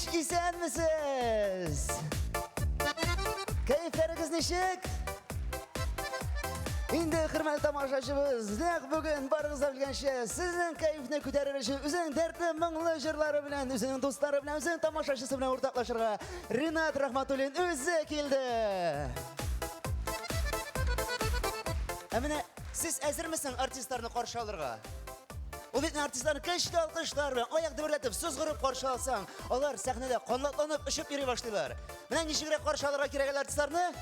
Kardeş isen misiniz? Keyifleriniz neşik? Indi hürmetli tamaşaçımız, bugün barınızda bilgenşe sizin keyfini küterir için üzerinin dertli mınglı jırları bilen, üzerinin dostları bilen, üzerinin tamaşaçısı bilen ortaklaşırga Rinat Rahmatulin özü keldi. Emine, siz ezir misin artistlerini karşı alırga? O bitne artistlerini keşke alkışlar bilen ayak dıvırlatıp söz kırıp karşı alsan, onlar sahnede konlatlanıp ışıp yürü başlaylar. Bilen nişigire karşı alırga kiregen artistlerini?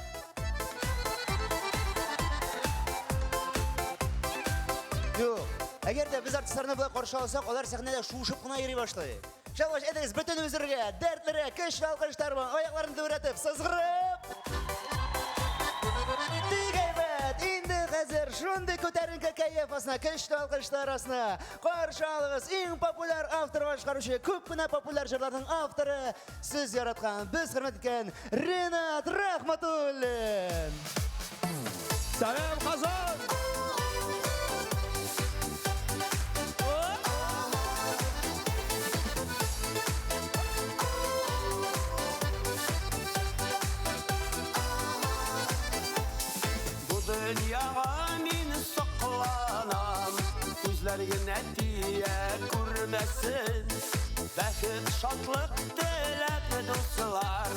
Yok. Eğer de biz artistlerini böyle karşı alsak, onlar sahnede şuşup kına yürü başlayır. Şalvaş ediniz bütün özürge, dertlere, keşke alkışlar bilen ayaklarını dıvırlatıp söz kırıp. Hazır şunday ko'tarinki kayf asna, keşke alkışlar asna. Karşı alığız en popüler avtor ve çıkarışı, ko'pgina popüler jırlarning avtori siz yaratgan, biz hurmat etgan Rinat Rahmatulin. Selam Kazan. Dünyaga meni soqlanam, ko'zlarga tiya ko'rmasin. Baxit shodlik tilab do'stlar,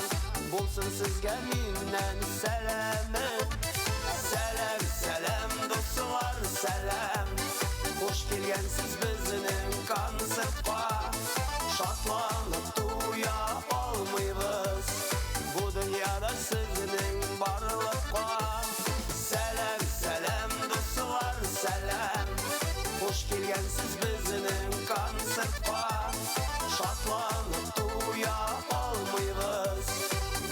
bo'lsin sizga mendan salomim. Salam salam do'stlar, salam. Xush kelgansiz bizning konsertga. Shodlanib to'ya olmaymiz, bu dunyoda sizning borliqqa. Salam, hoş gelgensiz bizning konsertga. Şatlanıp to'ya olmaymiz,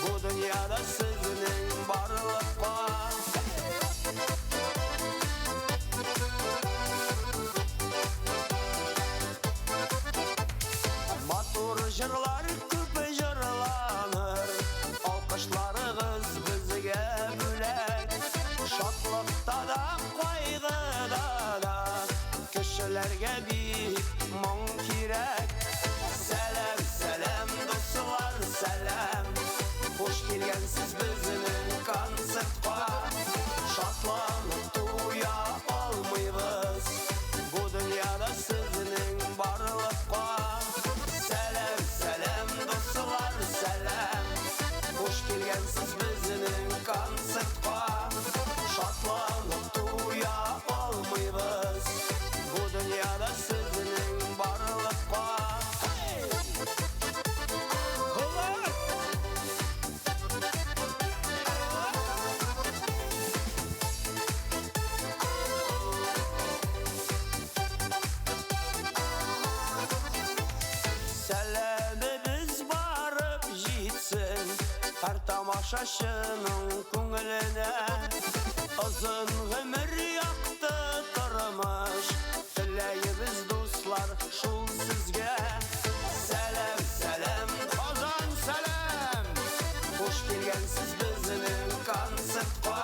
bu dunyoda sizning borliqqa. Motor jırlar ko'p jırlanır, alqışlarınız bizga bo'lak. Şatlıqda da kishilarga bir mong kerak. Salam salam do'stlar, salam. Xush kelgansiz bizning konsertga. Shodlanib to'ya olmaymiz, bu dunyoda sizning borliqqa. Salam salam do'stlar, salam. Xush kelgansiz bizning konsertga. Shodlanib to'ya olmaymiz, bu dünyada sizning borliqqa. Salamimiz barib yetsin har tomoshachining ko'nglina. Uzun ömür yaktı turmuş, tilayimiz dostlar şul sizga. Salam salam Kazan, salam. Hoş gelgensiz bizning konsertga.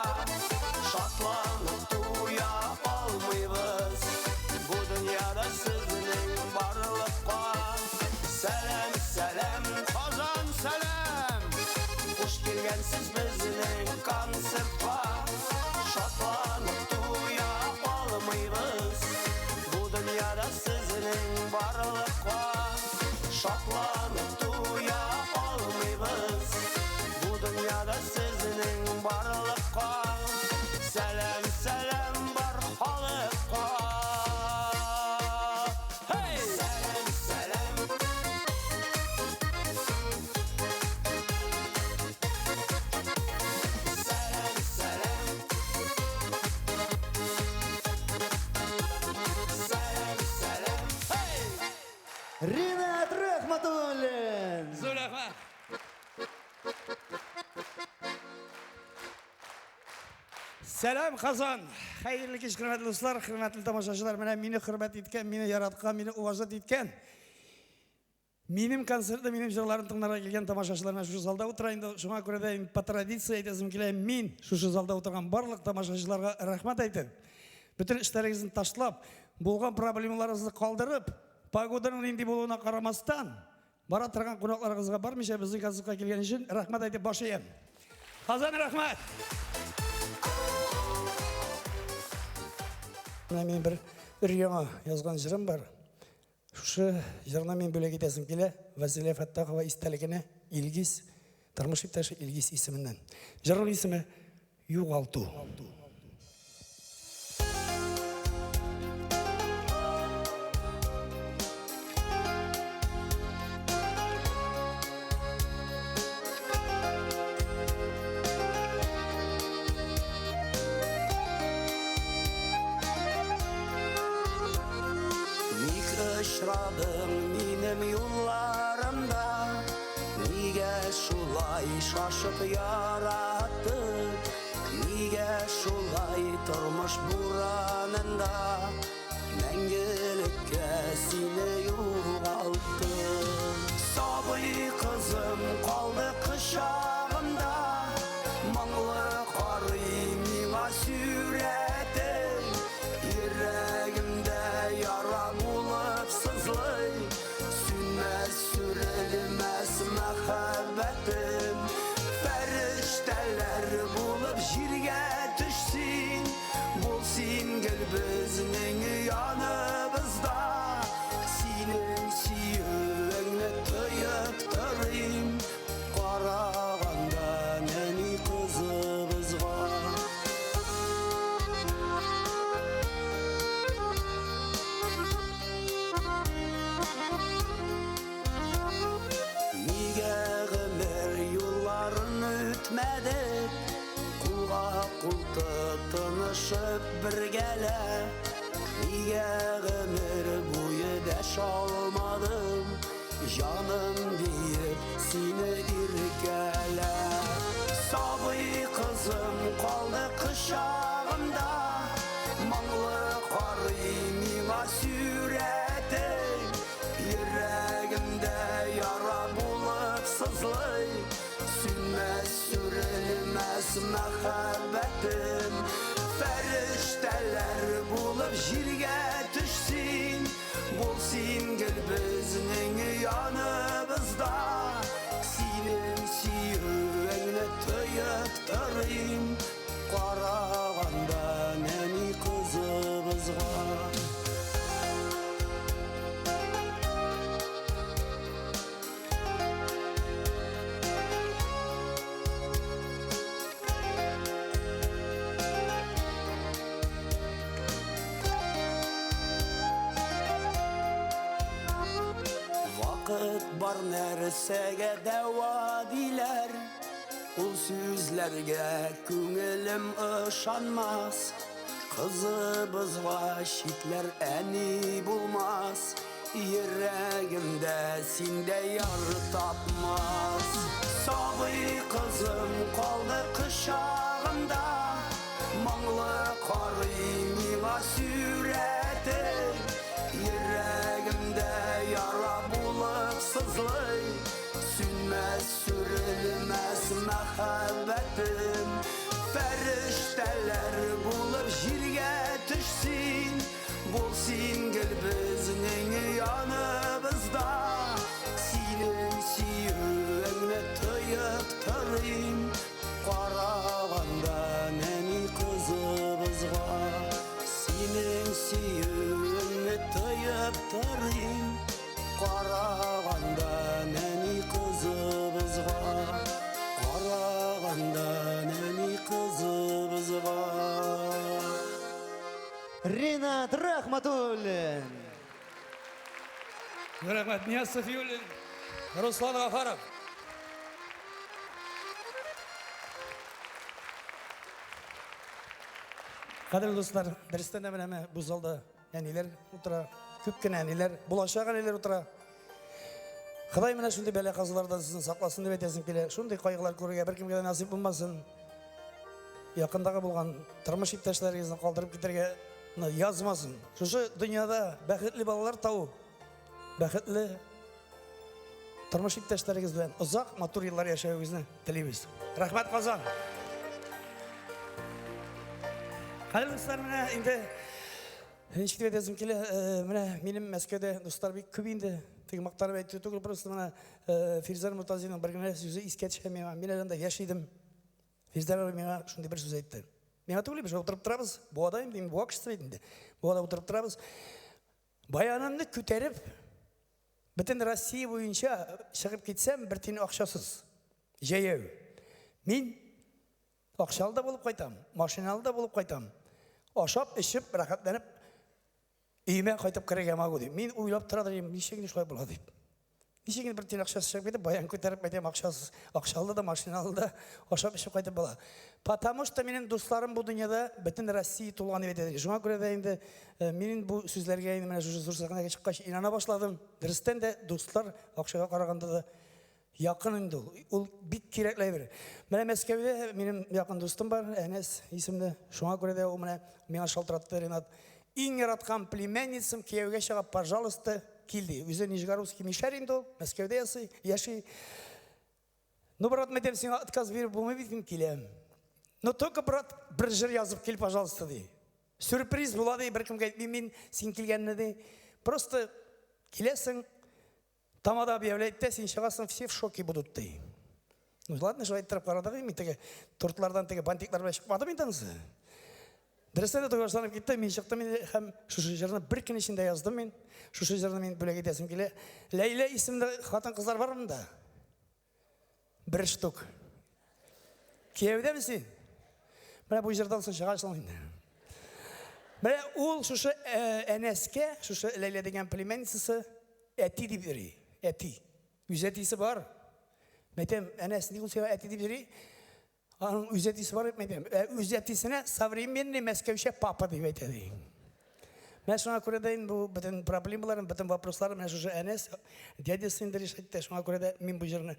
Şatlanıp to'ya olmaymiz, bu dunyoda sizning borliqqa. Salam salam Kazan, salam. Hoş gelgensiz bizning konsertga. Şatlanıp to'ya olmaymiz, bu dunyoda sizning borliqqa. Şatlanıp to'ya olmaymiz, bu dunyoda sizning borliqqa. Salam salam bar xalqqa. Hey! Salam salam. Salam salam. Salam salam. Hey! Rinat Rahmatulin. Zuleyha. Selam Kazan. Hayırlı kez hürmetli dostlar, hürmetli tamaşaçılar. Beni hürmet etken, beni yaratkan, beni uvazat etken. Benim konsertte, benim jırlarım tınlara gelgen tamaşaçılarına şu zalda oturayım. Şuna göre de по традиции айтасым келем, мен şu zalda oturgan барлық tamaşaçılarga рахмат айтам. Bütün işlerinizin taşlap, болған проблемаларыңызды қалдырып, погоданың нендей болуына қарамастан, Бара тұрған қонақтарыңызға бармыша біздің концертқа келген үшін рахмат айтып башlayayım. Қазан рахмат. Мен бір яңа жазған жырым бар. Шушы жырына мен бөлек етесім келе Василия Фаттахова истәлігіне Илгиз, тұрмыш иптәші Илгиз исімінен. Жырның исімі Юғалту. Ұшырадың менің юлларымда, неге шулай шашып яратты, неге шулай тұрмыш буранында, мәңгілікке сені юғалтты. Сабый қызым қалды құшағымда, мұңлы қари миңа сүреті, жүрегімде яра болып сызлай, сүнмәс сүрелмәс мәхәббәтім, фәрештәләр болып жерге түшсін, болсын гел біздің яныбызда, сенің сүйуіңні тойып тұрайым, қарағанда нәни қызыбызға. Құлтып тынышып біргелі, неге ғымыр бойы дәш алмадым, жаным дейіп сені иркелі. Сабый қызым қалды құшағымда, мұңлы қари миңа сүреті, жүрегімде яра болып сызлай, сүнмәс сүрелмәс мәхәббәтім, фәрештәләр болып жерге түшсін, болсын гел біздің яныбызда, сенің сүйуіңні тойып тұрайым, қарағанда нәни қызыбызға. Вақыт бар нәрсәгә дәва диләр, ул сүзләргә күңелем ышанмас, кызыбызга шикләр әни булмас, йөрәгемдә синдә яр тапмас. Сабый кызым калды кышагымда, моңлы карый миңа сүрәте, йөрәгемдә яра болып сызлай, сүнмәс сүрелмәс мәхәббәтем, фәрештәләр булып җиргә төшсен, булсын гел безнең яныбызда, синең сөюеңне тоеп торыйм, караганда нәни кызыбызга, синең сөюеңне тоеп торыйм, караганда нәни кызыбызга, караганда нәни кызыбызга. Ринат Рахматуллин. Рахмат, Нияз Софиуллин, Руслан Гафаров. Қадірлі достар, дәрістен әмін бұл залда әнелер отыра, көп кені әнелер, болашақ әнелер отыра. Құдай міне шындай бәле қазылардан сізін сақласын деп етесін келе, шындай қайғылар көруге бір кімге насип болмасын. Яқындағы болған тұрмыш иптәшләріңізді қалдырып кетерге yazmasın. Şu dünyada bəxtli balalar tavı, bəxtli turmuş iптәшләрегез белән uzaq матур yıllar yaşayıгызны телибез. Рәхмәт Казан. Хәзер достар, менә инде ничек дип әйтәсем килә, менә минем Мәскәүдә дуслар бик күп инде. Тегі мақтарып әйтті түгіл, просто мына Фирзар Мұртазинның бір күні сөзі еске түскен мен аранда яшидым. Фирзар мені шындай бір сөз айтты. Мен атып ойлаймын, отырып тұрабыз, боғадайым деймін, боға кішісі деймін. Боғада отырып тұрабыз. Баянымды көтеріп, бүтін Россия бойынша шығып кетсем, бір тені ақшасыз. Жаяу. Мен ақшалы да болып қайтам, машиналы да болып қайтам. Ашап, ішіп, рахаттанып, үйіме қайтып кірегем ағу дейм. Мен ойлап тұрады дейм, нешегіне шылай болады дейм. Нешегіне бір тен ақшасы шығып кетіп, баян көтеріп әйтем ақшасыз. Ақшалы да, машиналы да, ашап, ішіп қайтып болады. Потому что менің достарым бұл дүнияда бүтін Россия толғаны бетеді. Жоңа көре дайынды, менің бұл сөзлерге айны, мен жүрсақына шыққаш, инана башладым. Дірістен де достар ақшаға қарағанда да Yakın indi ol bit kerekli. Mene Meskev'de benim yakın dostum var, Enes isimli. Şuna göre de o bana şaltırattı Renat. İn yaratkan племенницам Киевге шығып, пожалуйста, келді. Өзі Нижегородский мишарин дол, Мескевде яши. Ну, брат, мен сен отказ беріп болмай келем. Но только, брат, бір жыр yazып кел, пожалуйста, дей. Сюрприз болады, бір кімге айтпай, мен сен келгеніне де. Просто келесің, тамада объявляет, сен шығасың, все в шоке будут, дей. Ну, ладно, жылай тұрып қарадығы, мен теге тортлардан теге бантиклар бәй шықпады мен танысы. Дірістен де тоғарсанып кетті, мен шықты, мен һәм шушы жырны бір күн ішінде яздым мен. Шушы жырны мен бөлек етесім келе. Ләйлә исімді қатын қыздар бар мұнда? Бір штук. Киевде місің? Міне бұл жырдан соң шығашылың. Міне ол шушы әнеске, шушы Ләйлә деген племенницасы әти деп бері. Әти. Үз әтисі бар. Мәтем әнес не қылсыға әти деп бері. Onun üzetisi var etmeyeyim. Üzetisine savremenli Meskevşe papa diye dedi. Ben şuna göre de bu bütün problemlerin, bütün vapurlarım ben şu Enes dedesinde решать. Şuna göre de min bu jırını.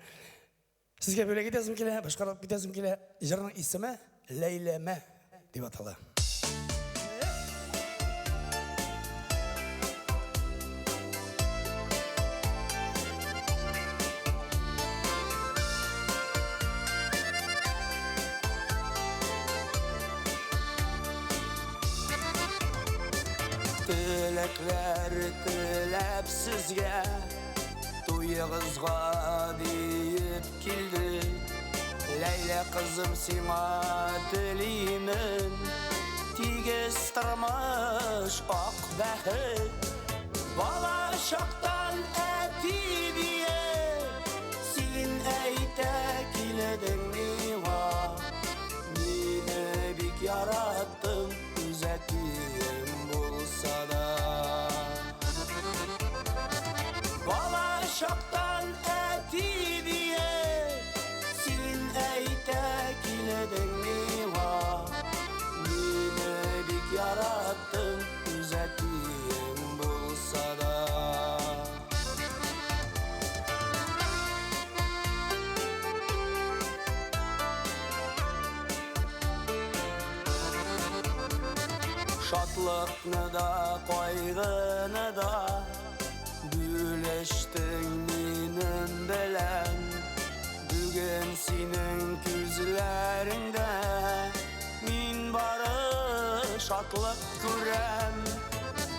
Sizge böyle gidesim kile, başka gidesim kile. Jırının ismi Leyleme diye atalı. Тілекler тілеп сізге Тойығызға дейіп келді Ләйлә қызым сиңа тілеймін Тегіз тұрмыш ақ бәхіт Бала шақтан әти бие Сен әйті келедің миға Мені бек яраттың үзәтейім Bala şaktan eti diye Sen eyte kiledin miva Mine bik yarattın Üzettiğim bulsa da Şatlıqны da, qayğını da Büleştin minin belən Bugün senin küzlərində Min barı şatlıq görəm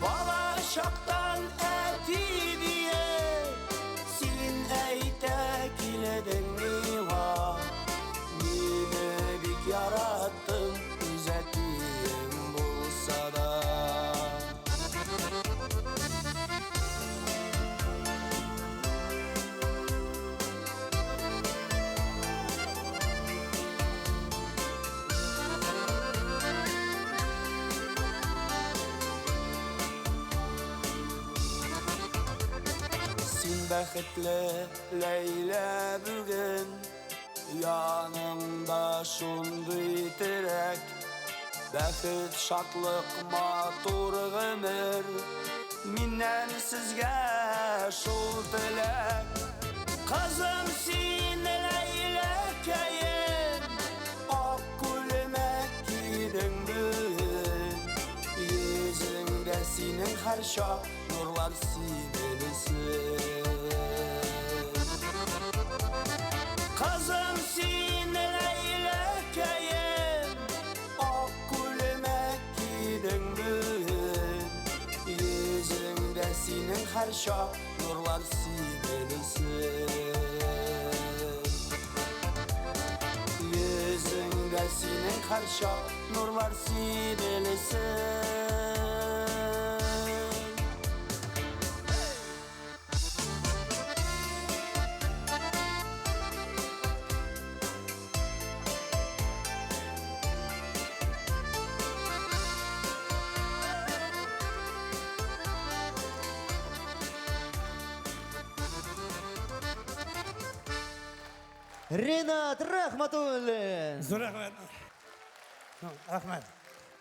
Bala şaqdan əti diye Sen əytə kiledin miva Mini bik yarattın üzətdiyim bulsa da Бәхетле Ләйлә бүген Янымда шундый терәк Бәхет, шатлык, матур гомер Миннән сезгә шул теләк Кызым син Ләйләкәем Ак күлмәк кидең бүген Йөзеңдә синең һәр чак нурлар сибелсен Kızım sen Leylekeyim Ak kulümek gidin bugün Yüzünde senin her şak nurlar silelesin. Yüzünde senin karşı nurlar silelesin. Ринат Рахматуллин. Зор рахмет. Рахмет.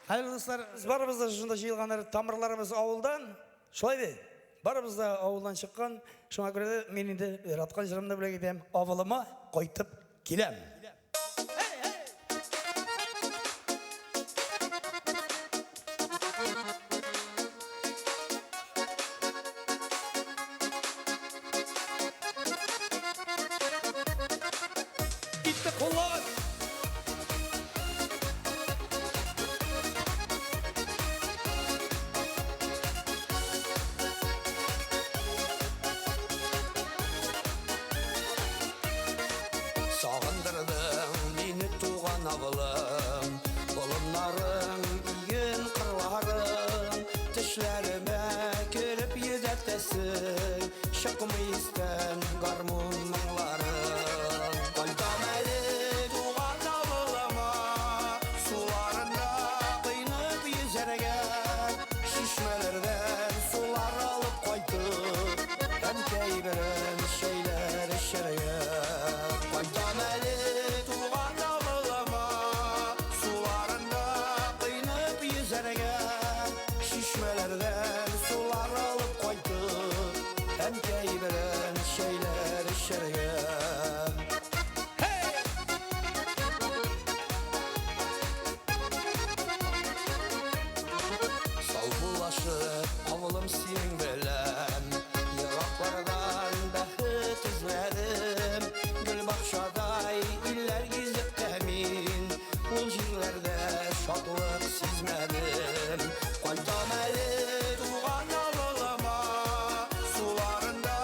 Hayırlı dostlar, biz barımız da şunda жиылгандар, тамырларыбыз ауылдан, шулай бе? Барыбыз да ауылдан шыққан, шуңа көрө да менин де раткан жырымды биле кетем, авылыма койтуп келем. Итті қоллаған. Sağındırdın beni tuğan avılım, bolunların iyin kırlarım, tişlerime kürüp yüzettesin, şakımı isten garmun mыңlarım. Koydam eli tuğan avılıma, sularında kıyınıp yüzergen, şişmelerden sular alıp koydum, ben keybiren şeyler işergen. Koydam eli tuğan avılıma, sularında kıyınıp yüzergen, şişmelerden sular alıp koydum, hem keybiren şeyler işergen. Sal bulaşıp avılım senin belem, yıraklardan bahıt izledim, gül bakşaday iller gizip temin, ul jirlerde şadlık sizmedim. Koydam eli tuğan avılıma, sularında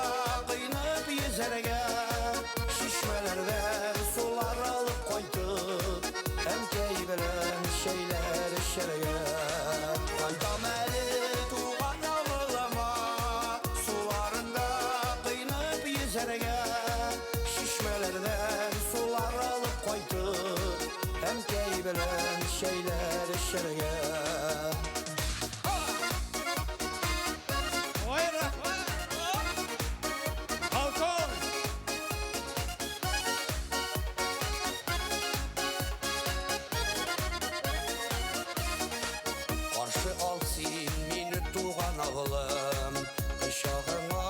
kıyınıp yüzergen, şişmelerden sular alıp koydum, hem keybilen şeyler işergen. Koydam eli tuğan avılıma, sularında kıyınıp yüzergen, şişmelerden sular alıp koydum, hem keybilen şeyler işergen. Oyra. Halkon. Karşı alsın beni tuğan avılım, kışağına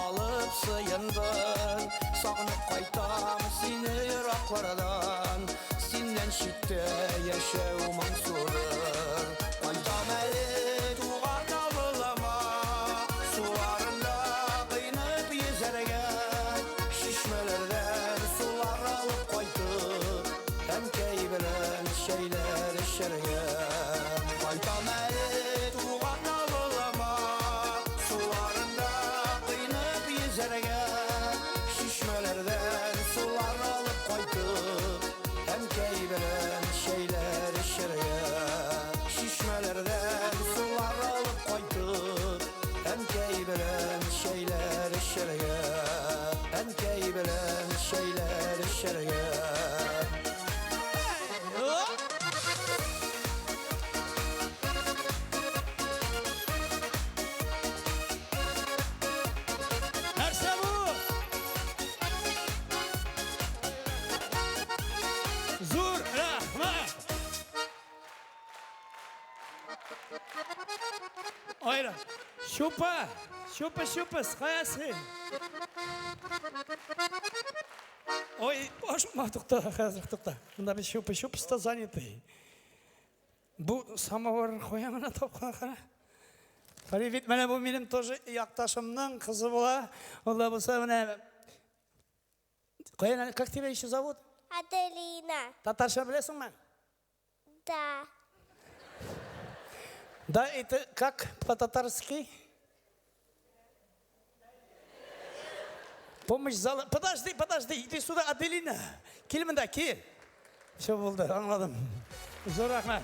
alıp sıyındın, sağınıp kaytam seni yıraklardan, senden şitte yaşav mansurur. Koydam eli tuğan avılıma, sularında kıyınıp yüzergen, şişmelerden sular alıp koydum, hem keybilen şeyler işergen. Koydam eli tuğan avılıma, sularında kıyınıp yüzergen, şişmelerden sular alıp koydum, hem keybilen şeyler işergen. Şişmelerden sular alıp koydum, hem keybilen şeyler işergen, hem keybilen şeyler işergen. Нәрсе bu? Зор рахмет. Oyra. Şupa. Şupa. Sıkayasın. Ой, boşma tukta, hazır tukta. Bunda bir şupa занятый. Bu самовар koyamına topkana. Привет, мене bu benim тоже якташымның kızı bola. Олла болса мене. Коян, как тебя еще зовут? Аделина. Татарша білесің ме? Да. Да, это как по-татарски? Помощь зала. Подожди, иди сюда, Аделина. Кел мында, кел. Все болды, аңладым. Зор рахмет.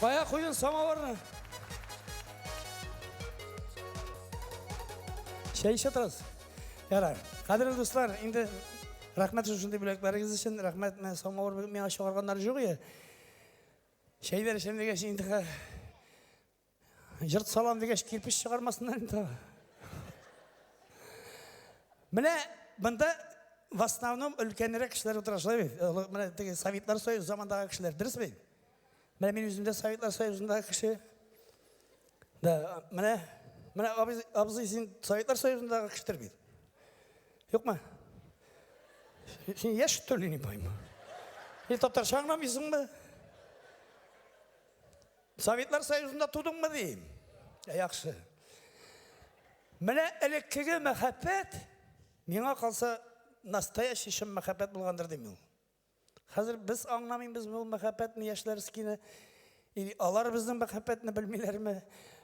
Қоя құйын самауырны. Шай іше тұрасыз. Ярар. Қадірлі достар, енді рахмет үшінде бүлектарыңыз үшін, рахмет мен самауыр мен ашы қарғандар жоқ е. Шайдар ішем дегеш, енді жұрт салам дегеш, кирпіш шығармасындар енді. Міне, бұнда в основном үлкенірек кішілер отырашылай бейді. Міне, Советлар Союзы замандағы кішілер, дұрыс бейді? Міне, мен өзімде Советлар Союзындағы кіші. Міне, абызы сен Советлар Союзындағы кішілер бейді. Yok mu? Sen yaş törlüğünü payma. Taptar şanlamıyorsun mu? Sovetlar Soyuzu'nda tudun mu diyeyim? Yakşı. Mene elekkiğe mehabbet, mena kalsa nastayaş işin mehabbet bulgandır demiyorum. Hazır biz anlamayın biz bu mehabbetini yaşlarız ki alar bizden mehabbetini bilmiyorlar mı?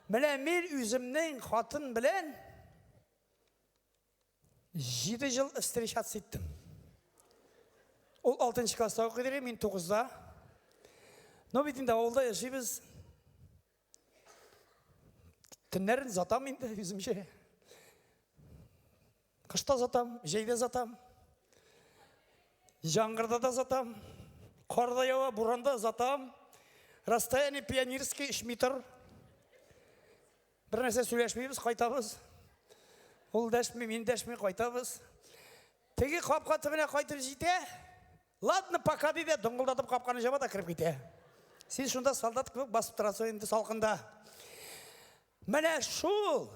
Mene men üzümden hatın bilen 7 yıl istirişat ettim. O 6. klasta okuyor, men 9'da. No bitinde avulda yaşayız. Tünlerin zatam indi yüzümce. Kışta zatam, jeyde zatam. Жаңғырда да затам. Қарда ява, буранда затам. Расстояние пионерский ішмей тұр. Бір нәрсе сөйлешмейміз, қайтабыз. Ол дәшмей, мен дәшмей қайтабыз. Теге қапқа түбіне қайтып жейте. Ладно, пока дейді, доңғылдатып қапқаны жаба да кіріп кете. Сен шында солдат көк басып тұрасы енді салқында. Міне шул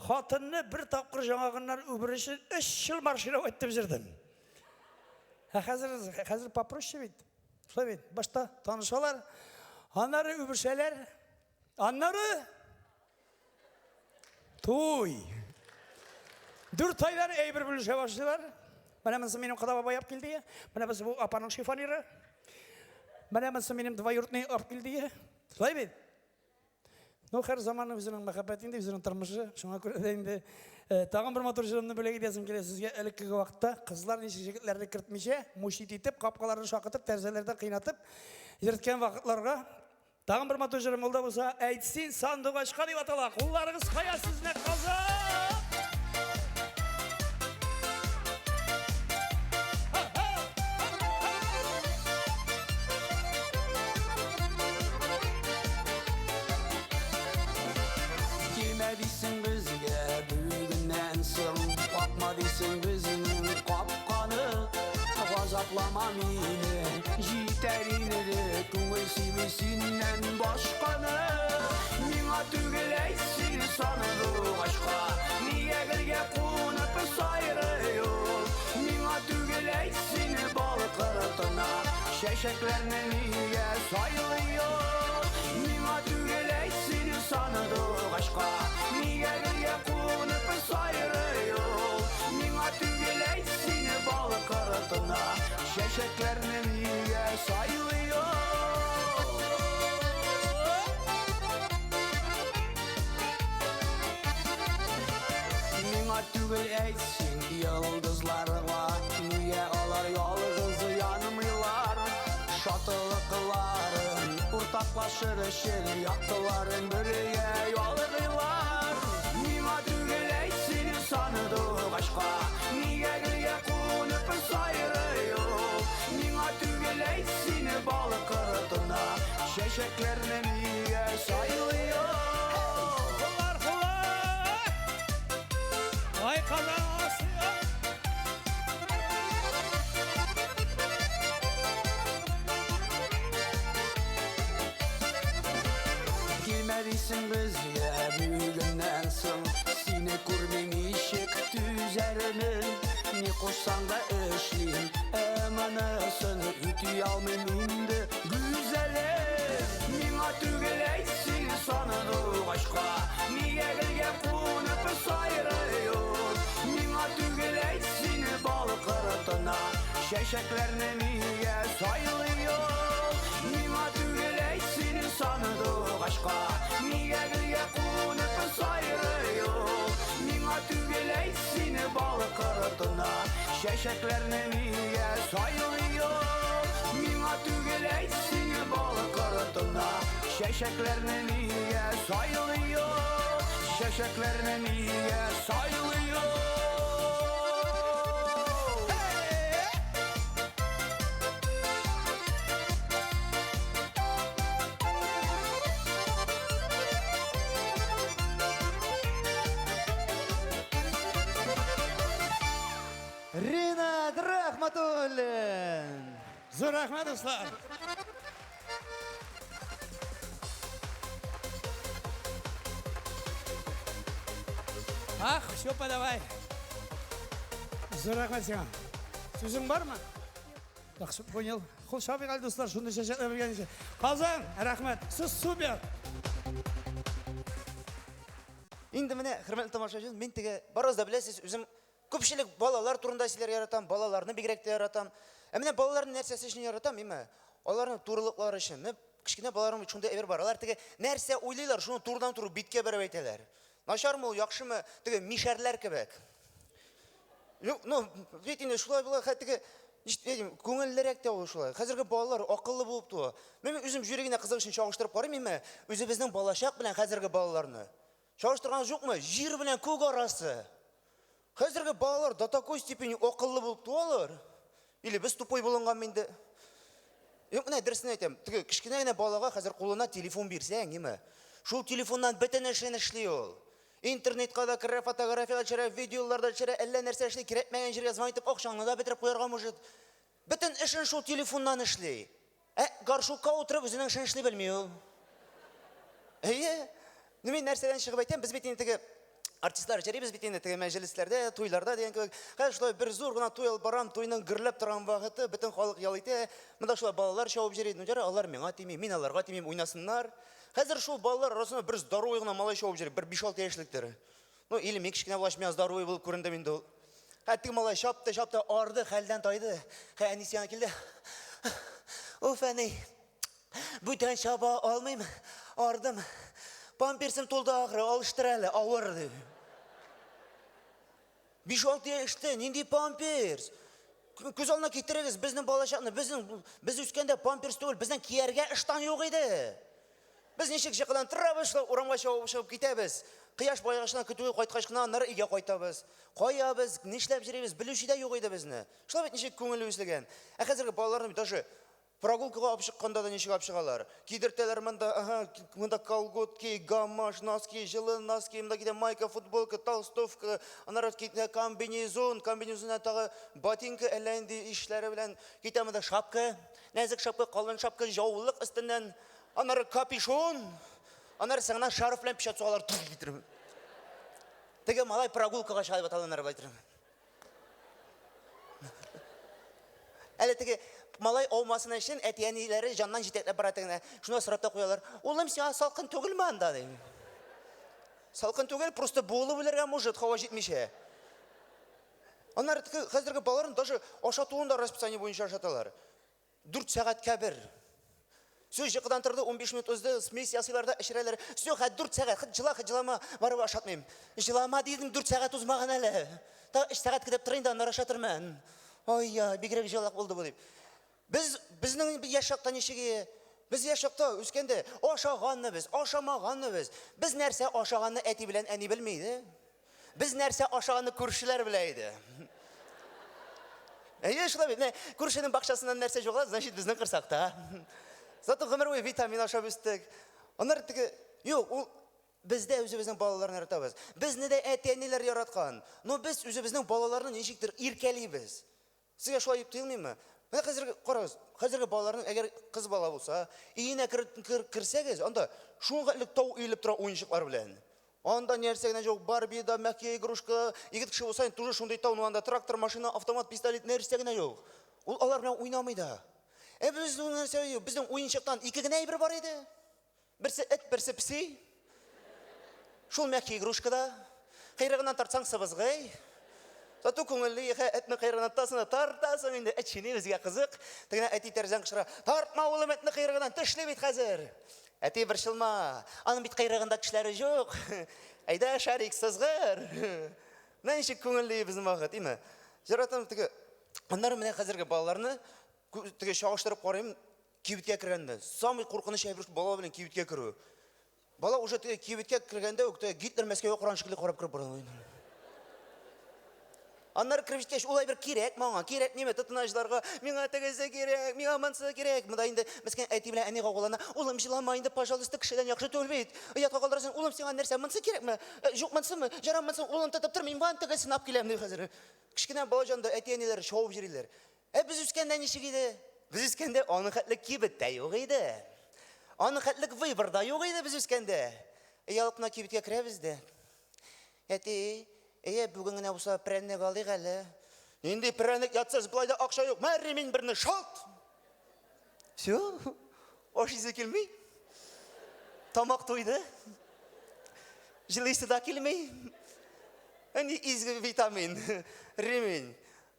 қатынны бір тапқыр жаңағыннан өбір үшін 3 жыл маршировать өттіп жүрдім. Қазір попроще бейді. Шылай бейді. Башта танышалар. Анары өбіршелер. Анары той. Дүр тайлар әйбір бүліше башылар. Мәне мұнсы менің қадава байап келді. Мәне біз бұл апаның шифанері. Мәне мұнсы менің двоюродный ап келді. Шылай бейді. Но her zaman өзінің махаббатында, өзінің тұрмышы. Шуңа көреді енді тағын бір мотор жырымны бөлеге десім келе сізге әліккі уақытта қызлар неше жігітлерді кіртмеше, мушит етіп, қапқаларын шақытып, тәрзелерді қинатып, ерткен вақытларға тағын бір мотор жырым олда болса, әйтсін сандуғашқа деп атала. Құлларыңыз қаясызына қалса! Deysin bizge büyüğünden sın Bakma deysin bizinin kapkanı Gazaplama mini Jiterini Kungay sivisinden başkanı Mina tügeleysin sanıdı başka Niye gölge kunup sayrıyor Mina tügeleysin balık arasına Şeşeklerine niye sayılıyor Mina tügeleysin sanıdı başka Niye gölge kunup sayrıyor Mina tügeleysin balık arasına Şeşeklerine niye sayılıyor Mina tügeleysin yıldızlarla Niye alar yalğızı yanmıyorlar Şatılıkların ortaklaşır şir Yaktıların bireye yalgılar Mina tügeleysin sanıdı başka Niye gölge kunup sayrıyor Mina tügeleysin balık arasına Şeşeklerine niye sayılıyor Ay kazası. Gelmelisin bizge büyüğünden sın Seni kurmen işik düzerinin Ne koşsan da eşliyim Emanısını ütüy almam indi güzelim Mina tügeleysin sanıdı başka Niye gölge kunup sayrıyor Mina tügeleysin balık arasına Şeşeklerine niye sayılıyor Mina tügeleysin sanıdı başka Niye gölge kunup sayrıyor Mina tügeleysin balık ırtına Şeşeklerinin iyiye sayılıyor Mina tügeley seni balık ırtına Şeşeklerinin iyiye sayılıyor Şeşeklerinin iyiye sayılıyor Rinat Rahmatullen. Zo'r rahmat do'stlar. Ah, sho'pa davay. Zo'r rahmat senga. So'zing bormi? Yaxshi, po'nyal. Xush bo'lgan do'stlar, shunda shashaqlar bilganicha. Qozon, rahmat. Siz super. Endi mene hurmatli tomoshabin, men tege barozda bilasiz, o'zim ko'pchilik bolalar turында sizlar yaratam, bolalarni bigrakda yaratam. Mene bolalarni narsasi uchun yaratam, men ularni to'g'riliklari uchun. Kichkina bolalarim uchunda ever bor. Ular tege narsa o'ylaylar, shuni turdan turib bitga berib aytadilar. Nasharmi, yaxshimi, tege misharlar kebek. No, ведь шулай була, тege ko'ngillarga o'shulay. Hozirgi bolalar aqlli bo'libdi. Men o'zim yuragimga qiziq uchun chog'ishtirib qo'yayman, o'zimizning bolashaq bilan hozirgi bolalarni. Чағыштырған жоқ ма? Жер білен көк арасы. Қазіргі балалар до такой степени ақыллы болып туалар. Или біз тупой болынған менде. Мына дұрысын айтам. Кішкене балаға қазір қолына телефон берсең, неме? Шул телефоннан бітін ішін ішлей ол. Интернетқа да кірі, фотографияға чірі, видеоларда чірі, әлі нәрсе ішлей, керетмеген жерге звонитып, оқшаңны да бітіріп қойырға мұжет. Бітін ішін шул телефоннан ішлей. Гаршукқа отырып, өзінің ішін ішлей білмей ол. Мен нәрседен шығып айтам, біз бетіне тегі артистлар жәрі, біз бетіне тегі мәжіліслерде, тойларда деген көк. Қазір шылай бір зор ғына той алып барам, тойның гірлеп тұрған вақыты, бітін халық ялайты. Мұнда шылай балалар шауып жерейді. Нүдері, алар мен атемейм, мен аларға атемейм, ойнасынлар. Қазір шул балалар арасында бір здоровый ғына малай шауып жерейді, бір 5-6 яшіліктері. Ну, или мен кішкене болаш, мен здоровый болып көрінді менде ол. Әттігі малай шапты, арды, хәлден тайды. Әнесияна келді. Уф, әне, бүтін шаба алмайм, ардым. Памперсім толды ақыры, алыштыр әлі, ауырды. 5-6 яшты, нендей памперс? Көз алына кетірегіз, біздің балашақны, біз өскенде памперс түгіл, біздің киерге іштан жоқ еді. Біз нешек жақыдан тұрабыз, орамға шығып кетеміз. Қияш байғашынан күтуге қайтқашқынан нары үйге қайтабыз. Қоябыз, нешлеп жүребіз, білуші де жоқ еді бізні. Шылап ет нешек көңілі өсілген. Қазіргі балалардың даже прогулкаға алып шыққанда да нешек алып шығалар. Кидіртелер мұнда колготки, гамаш, носки, жылы носки, мұнда кейде майка, футболка, толстовка, анар кейде комбинезон тағы ботинка әләнді ішлері білән. Кейде мұнда шапка, нәзік шапка, қалын шапка, жаулық үстінен, анар капишон, анар саңына шарф білән пішат соғалар тұр кетірім. Теге малай прогулкаға шығайып аталынар байтырым. Әлі теге малай олмасына үшін әтиәнелері жаннан жетектеп баратығына шуна сұрапта қоялар. Олым сен салқын төгіл ма анда дейм. Салқын төгіл просто болу білерге может хава жетмеше. Onlar қазіргі балаларын даже ашатуында расписание бойынша ашаталар. 4 сағат кәбір. Сөз жықыдан тұрды 15 минут өзді смес ясыларда ішірелер. Сөз 4 сағат, жылама, барып ашатмайым. Жылама дейдім 4 сағат ұзмаған әлі. 3 сағат кедеп тұрайын да анар ашатырмын. Ой, бигірек жылақ болды бұл деп. Біздің яшақта нешеге, біз яшақта өскенде ашағанны біз, ашамағанны біз. Біз нәрсе ашағанны әти білен әні білмейді. Біз нәрсе ашағанны көршілер білейді. Шылай бейді, көршінің бақшасынан нәрсе жоғалады, значит біздің қырсақта. Зато ғымыр ой витамин ашап өстік. Onlar тігі, yok, bizde özümüzün балаларын yaratабыз. Biz ne de әтенелер yaratқан. Но biz özümüzün балаларының нешіктір иркелейбіз. Сізге шулай еп түйілмей ме? Мына қазіргі балалардың әгер қыз бала болса, үйіне кірсегіз, онда шуңғалық тау үйіліп тұра ойыншықлар білән. Онда нәрсегіне жоқ, барбида, мәкке, игрушка, егіт кіші болсайын, тоже шуңдай тау, онда трактор, машина, автомат, пистолет нәрсегіне жоқ. Ол алар білән ойнамайды. Біздің ойыншықтан 2 гіне бір бар еді. Бірсі әт, бірсі пісі. Шул мәкке игрушкада. Қайрағынан тартсаң сыбызғай. Зато көңілі әтіні қайрағынан тасына тартасың, енді әтшіне өзге қызық. Тігіне әті тәрзен қышыра, тартма олым әтіні қайрағынан тішлі бейт қазір. Әті бір шылма, аның бейт қайрағында тішлері жоқ. Әйда шарик сызғыр. Neyse көңілі bizim vakit değil mi? Жаратам тігі, onların mene қазіргі балаларını тігі шағыштырып қарайым, кибетке кіргенде. Самый қорқыныш әйбір бала білен кибетке кіру. Бала уже тігі кибетке кіргенде, Гитлер Мәскеуге құран шықылы қарап кіріп бұрын. Анлар кіріп олай бір керек, маңа, керек неме тұтынашыларға, меңа тігізі керек, меңа мансы керек. Мұнда енді, мәскен әйті білен әне қауғылана, олым жыламайынды, пожалуйста, кішеден яқшы төлбейді. Ұятқа қалдырасың, олым сенға нәрсе, мансы керек ме? Жоқ мансы ма? Жарам мансы, олым тұтып тұр, мен ван тігісін ап келем деп қазір. Кішкенен бала жанды әйті әнелері шауып жүрелер. Біз үскенде нешік еді? Біз үскенде оның қәтлік кибетте жоқ еді. Оның қәтлік выборда жоқ еді біз үскенде. Ялықына кибетке кіребізді. Бүгін ғана болса прәнік алдық әлі. Енді прәнік ятсыз бұлайда ақша жоқ. Мәрремен біріні шалт. Все, ош езі келмей. Тамақ тойды. Жылысы да келмей. Әне изгі витамин, ремень.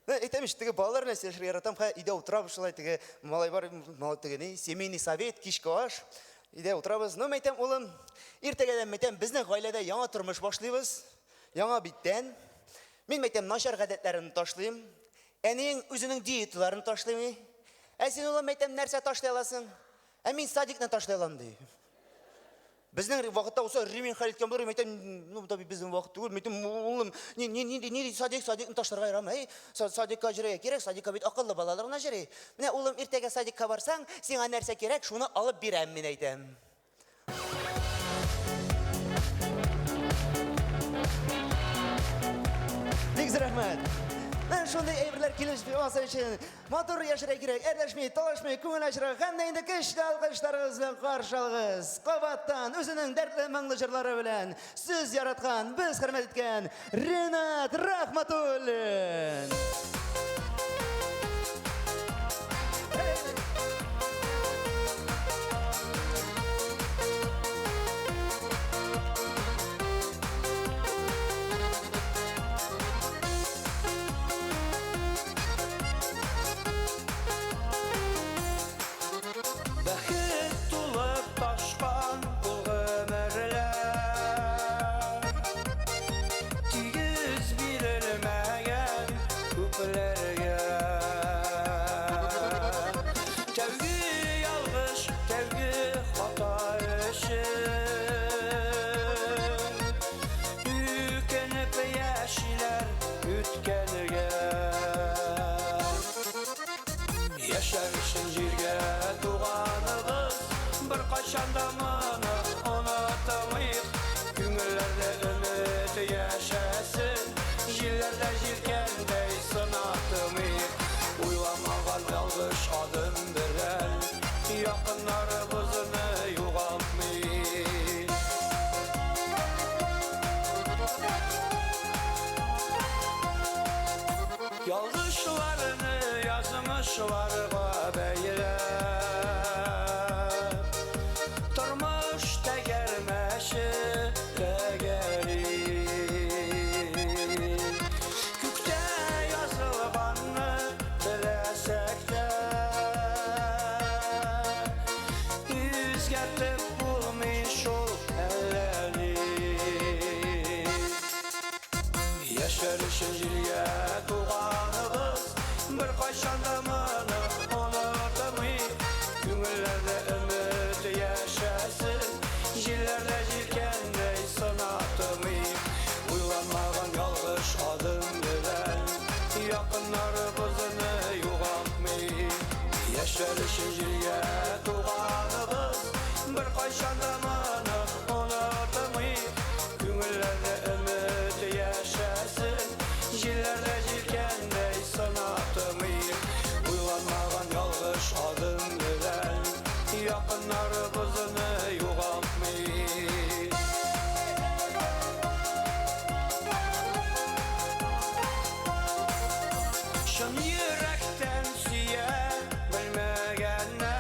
Айтамыш, тігі балалар нәрсе яратам, үйде отырабыз шылай тігі малай бар, семейный совет, кешкі аш. Үйде отырабыз. Мәйтем, олым, ертегеден мәйтем, біздің ғайлада яңа тұрмыш башлайбыз. Яңа биттен, мен мәйтем нашар ғадетлерін ташлайым, әнең өзінің диеталарын ташлайым. Сен олам мәйтем нәрсе ташлай аласың, мен садикны ташлай алам дей. Біздің вақытта осы ремень халеткен болар, мәйтем, біздің вақыт түгіл, мәйтем, олым, не садикны ташларға айрам, садикка жүрек керек, садикка бет ақылы балаларына жүрек. Міне, олым, ертеге садикка барсаң, сенға нәрсе керек, шуны алып берем мен айтам. Бекзі рахмет. Мен шондай әйбірлер келішпей олса үшін мотор яшыра керек, әрләшмей, талашмай, көңіл ашыра, қандайынды күшті алғыштарыңызбен қаршалғыз. Қабаттан өзінің дәртлі маңлы жырлары білен сіз яратқан, біз құрмет еткен Ринат Рахматуллин. Şandamını unutamayıp Günlerde ümidi yaşasın Jillerde jirkende sınatımayıp Uylamağan yalgış adım bilen Yakınlarımızını yoğaltmayıp Yalgışlarını yazmışlarga beyler Şandamını unutamayıp Günlerde ümidi yaşasın Jillerde jirkende sınatımayıp Uylanmağan yalgış adım bilen Yakınlarımızını yoğaltmayıp Yaşar için jirge tuğanımız Bir koy şandamını unutamayıp Günlerde ümidi yaşasın Jillerde jirkende sınatımayıp Uylanmağan yalgış adım bilen Yakınlarımızını yoğaltmayıp Şın yürekten süye bilmeyenler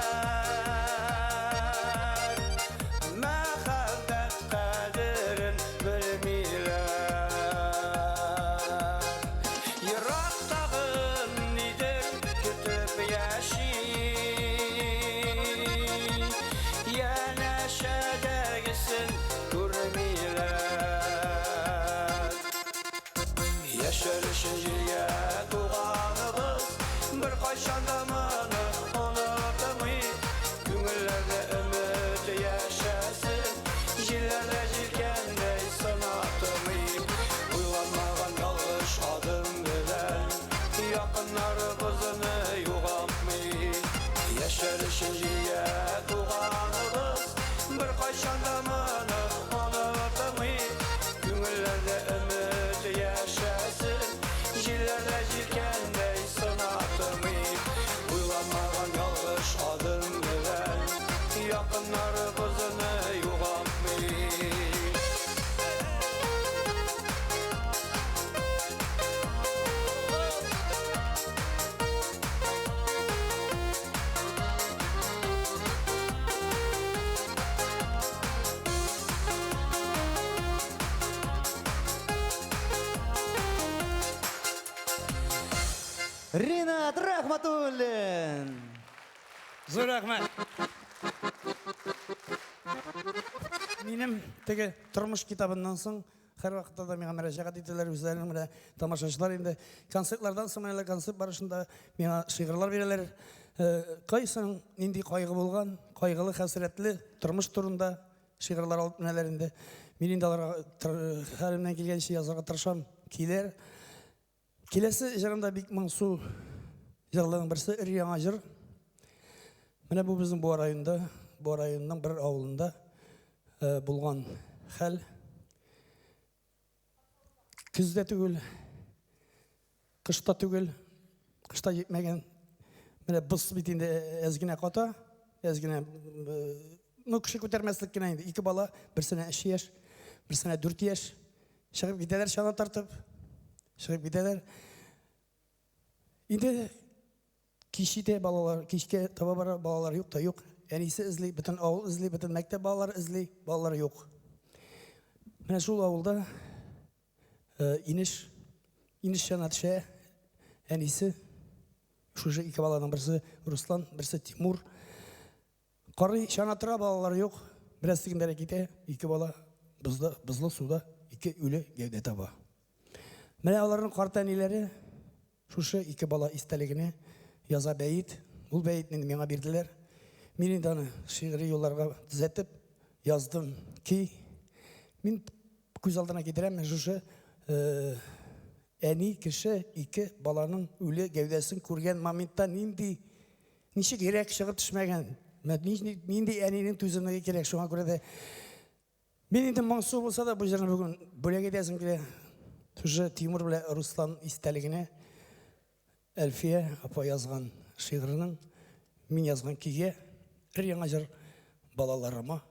kayşanda mana unutmayın. Günlerde ümit yaşasın, jillerde jirkende sınatmayın. Uylanmagan yalgış adım bilen, yakınlarımızını yoğaltmayın. Ринат Рахматуллин. Зор рахмат. Минем теге тормыш китабыннан соң һәр вакытта да миңа мөрәҗәгать итәләр үзләренең менә тамашачылар инде концертлардан соң әле концерт барышында миңа шигырьләр бирәләр. Кайсының нинди кайгы булган, кайгылы, хәсрәтле тормыш турында шигырьләр алып менәләр инде. Мин инде аларга хәлемнән килгәнчә язарга тырышам. Килер. Киләсе җырымда бик моңсу җырларның берсе өр-яңа җыр. Менә бу безнең бу районның бер авылында булган хәл. Көздә түгел, кышта түгел, кышта җитмәгән. Менә быз бит инде әзгенә ката, әзгенә кеше күтәрмәслек кенә инде. Ике бала, берсенә 3 яшь, берсенә 4 яшь. Чыгып китәләр чана тартып. Чыгып китәләр. Инде кичтә балалар, кичкә таба бара балалар юк та юк. Әнисе эзли, бөтен авыл эзли, бөтен мәктәп балалары эзли, балалар юк. Менә шул авылда инеш чана төшә. Әнисе шушы ике баланың берсе Руслан, берсе Тимур. Карый чана тора, балалар юк. Бераз тигендәре китә, ике бала бызлы суда, ике үле гәүдә таба. Менә аларның карт әниләре шушы ике бала истәлегенә яза бәйт. Ул бәйтне миңа бирделәр. Мин инде аны шигъри юлларга төзәтеп яздым ки мин күз алдына китерәм шушы әни кеше ике баланың үле гәүдәсен күргән моментта ничек йөрәк чыгып төшмәгән. Нинди әнинең түземлеге кирәк, шуңа күрә дә мин инде моңсу булса да бу җырны бүген бүләк итәсем килә. Шушы Тимур белән Руслан истәлегенә Әлфия апа язган шигырының мин язган кигә өр-яңа җыр балаларыма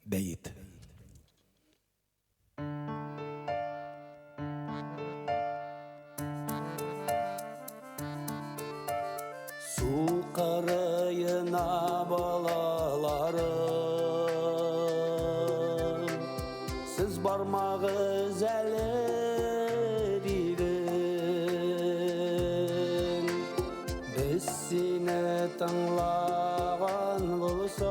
бәйт. Су кырыена балаларым, сез бармагыз әле дидем. Без сине тыңлаган булсак,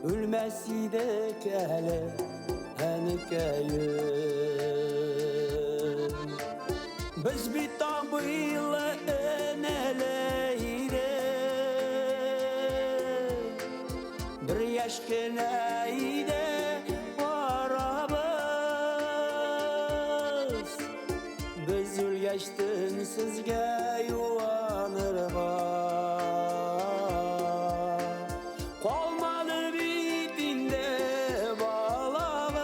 үлмәс идек әле әнекәем. Biz bir tabıyla eneleyde, bir yaş geneyde varabız. Biz ül yaştın sizge yuvanırma. Kalmadı bitinde bağlamız.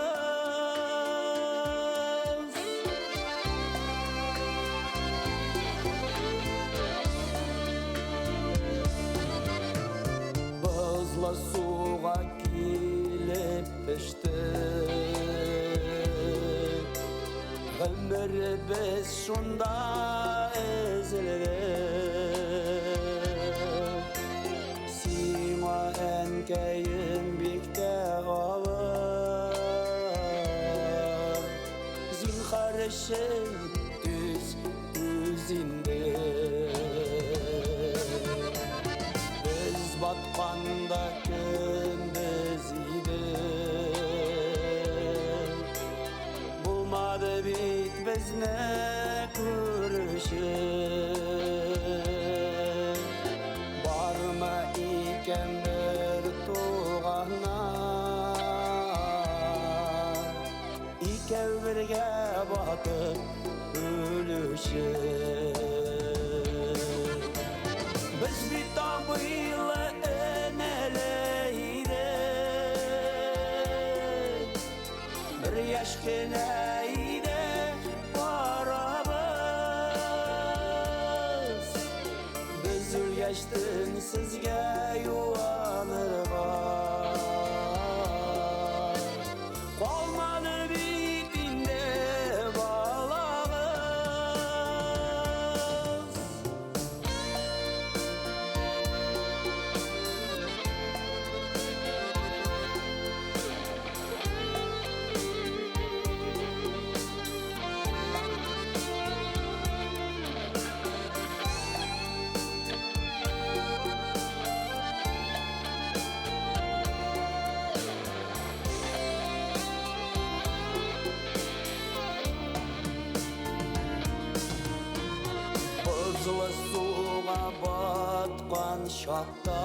Bızla suğa kilip piştik, ömür biz şunda ezildik. Sima enkeyim bikte kalır, zinhar işin düz indik. Biz batqanda gündüz idik, bulmadı bit bizne görüşüp. Barma iken bir tuğanlar, ikev birge batıp ölüşüp. Biz bir tabıyla enele unutkan şakta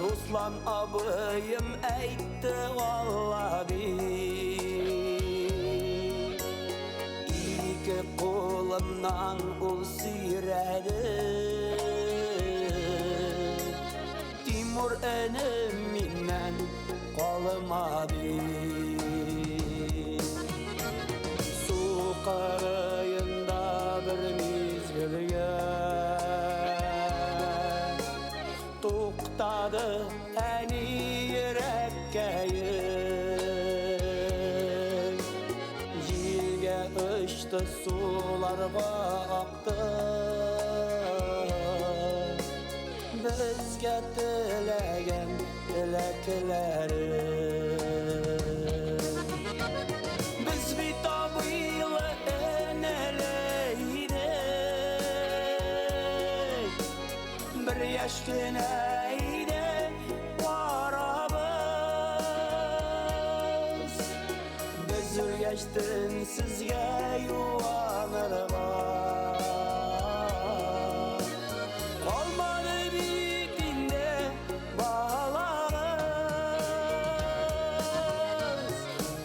Ruslan abıyım eytti vallahi İki kolumdan ul süredi Timur eneminden kalmadı Su karayında bir mizgilge Tuktadı eni yürekkeyi Jilge ıştı sularga aktı Bizge tilegen dilekleri Biz bir tabıyla eneleydik Bir yaşkınaydı varabız Biz ürgeçtin sizge yuvanırga Olmadı bitinde bağlarız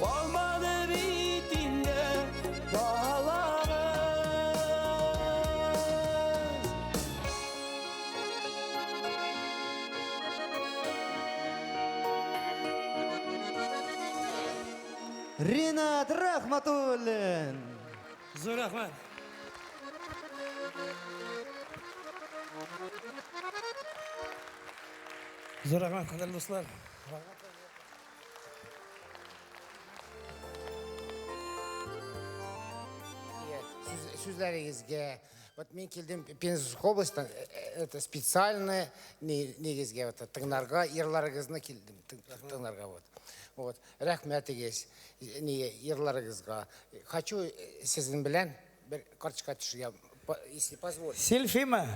Olmadı bitinde bağlarız Ринат Рахматуллин. Zo'r rahmat. Zo'r rahmat, qadrli do'stlar. Сүзләрегезгә, вот мен келдім Пензенская областьтан, это специально негізге вот тыңнарга, ерларыгызны келдім тыңнарга вот. Вот, рәхмәтегез ерларыгызга. Хочу сезнең белән бер карточка төшергә, если позволите. Selfie-mi?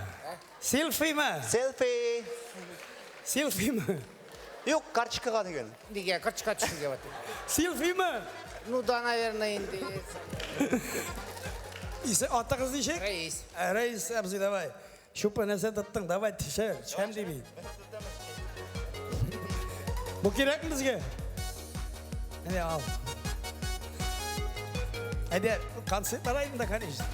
Selfie-mi? Селфи. Selfie-mi? Yok, карточкага деген. Неге карточка төшергә вот. Selfie-mi? Ну да, наверное, инде. Ota qiz deyshik? Reis. Reis, abzi, davay. Shu narsa tutding, davay, tisha, cham demaydi. Bu kerakmi bizga? Hadi al. Hadi, konsert alayım da конечно.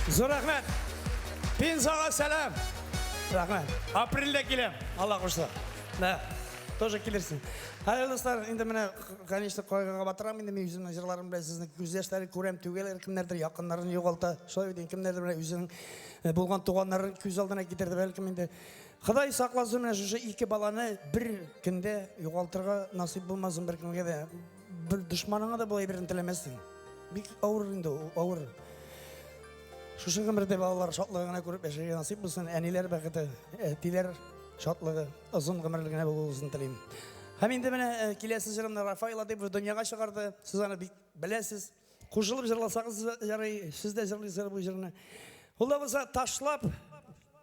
Zo'r rahmat. Penzaga salam. Rahmat. Aprelda kelem. Alloh qo'shsa. Da, тоже kelirsin. Hayırlı dostlar, endi mene конечно qo'ygaga batıram, endi men yüzümden jırlarım bilan sizni ko'z yoshlari ko'ram tugel, kimlardir yaqinlarini yo'qolta, şoy deyin kimlardir bilan o'zining bo'lgan tuğanların ko'z oldina ketirdi balkim endi. Xudoy saqlasin, mana shu ikki balani bir kunda yo'qoltirga nasib bo'lmasin bir kunga da. Bir dushmaningga da bo'y berin tilamassin. Bir ağır endi, ağır. Şu günlerde balalar şatlığına ko'rib yashashga nasib bo'lsin. Anilar baxti, tiler şatlığı, uzun ömürlüğüne bulunsun dileyim. Hem indi mene kelesi jırımda Rafael Adibov dünyaya çıkardı. Siz onu bilesiz. Koşulup jırlasanız jarayı, siz de jırlaysınız bu jırını. Ola bolsa taşlap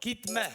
gitme.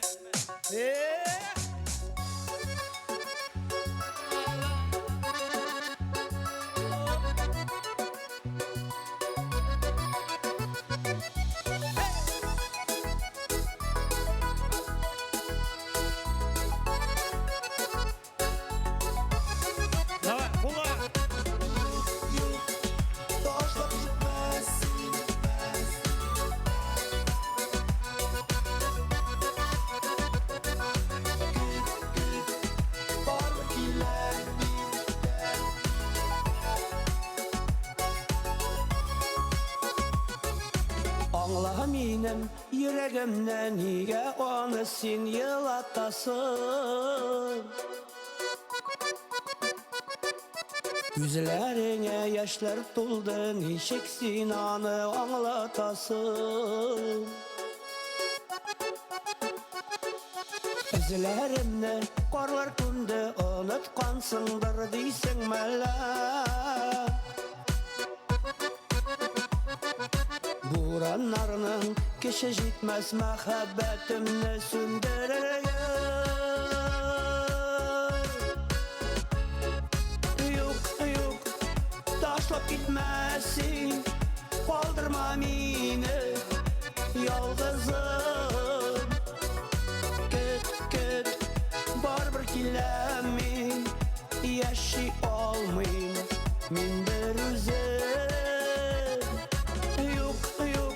Anla minem yüreğimden niye onu sen yılatasın Yüzlerine yaşlar doldu nişeksin anı anlatasın Yüzlerimne karlar kundu unutkansındır deysen mele Buranlarının keşe jitmez muhabbetimni söndürür Yok, yok, taş taşlap gitmesin, kaldırma meni yalgızım. Git, baribir kelamin, yaşay olmayım men bir özüm. Yok,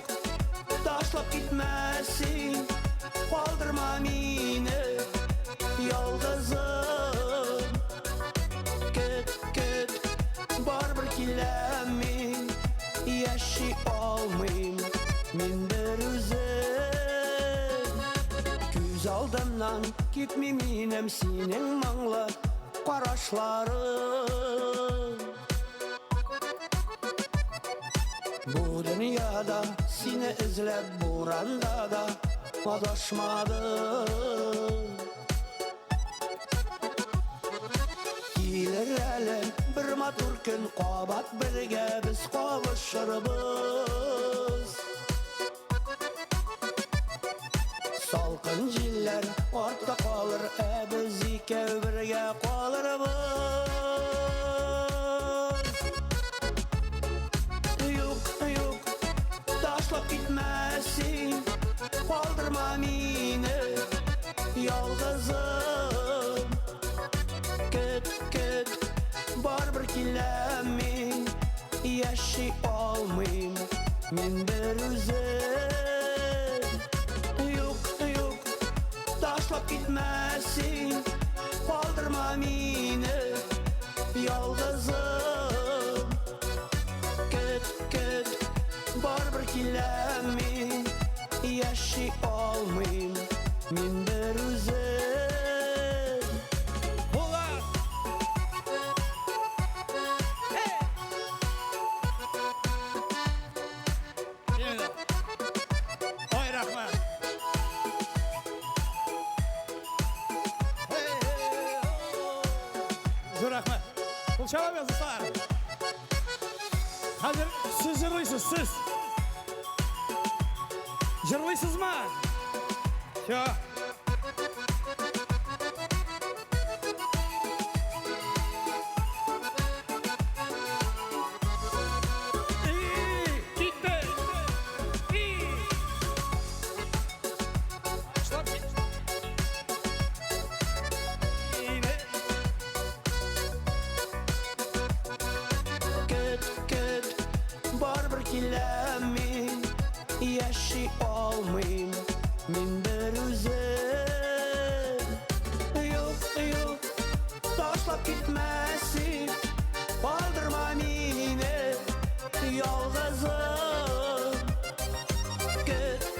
taşlap gitmesin, kaldırma meni yalgızım. Git, baribir kelamin, yaşay olmayım men bir özüm. Göz aldımdan gitmeyeyim senin mangla qarashların. Bu dünyada seni izlep buranda da adashmadım. Gelir әлі bir matur kun qabat birge biz qavuşuruz. Salqın jiller orta qalır, biz ikev birge qalırız. Yok, taşlap gitmesin, kaldırma meni yalgızım. Git, baribir kelamin, yaşay olmayım men bir özüm. Yok, taşlap gitmesin, kaldırma meni yalgızım. Git, baribir kelamin, yaşay olmayım men bir özüm. Ulan! Hey! Şimdi. Oy rahmet. Hey! Zor rahmet. Kul çalamıyorsun sağ. Hazır siz jırlıysiz siz. Jırlıysiz mı? Yo. Gitti. İyi. Stop. Yine. Git, baribir kelamin, yaşay olmayım men bir özüm. Yok, taşlap gitmesin, kaldırma meni yalgızım. Git,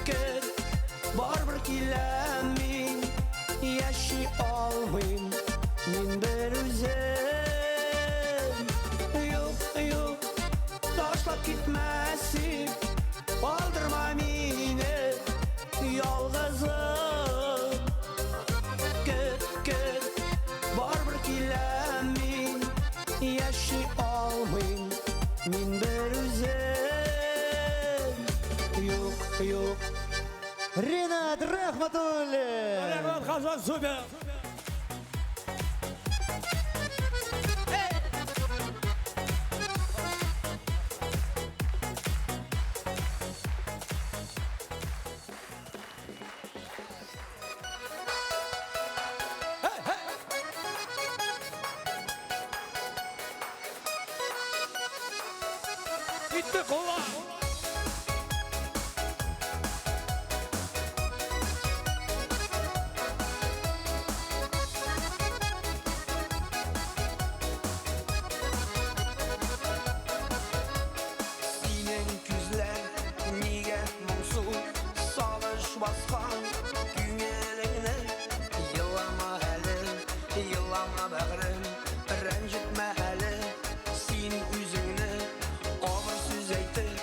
baribir kelamin, yaşay olmayım men bir özüm. Yok, taşlap gitmesin, kaldırma meni yalgızım. Git, baribir kelamin, yaşay olmayım men bir özüm. Yok. Ринат Рахматуллин. Rahmet Kazan süper. Gitti kola. Senin güzler niye mutsuz, sağış baskan günlerine. Yılama hele, yılama bağrım, rencitme hele. Senin yüzünü ağır söz eytip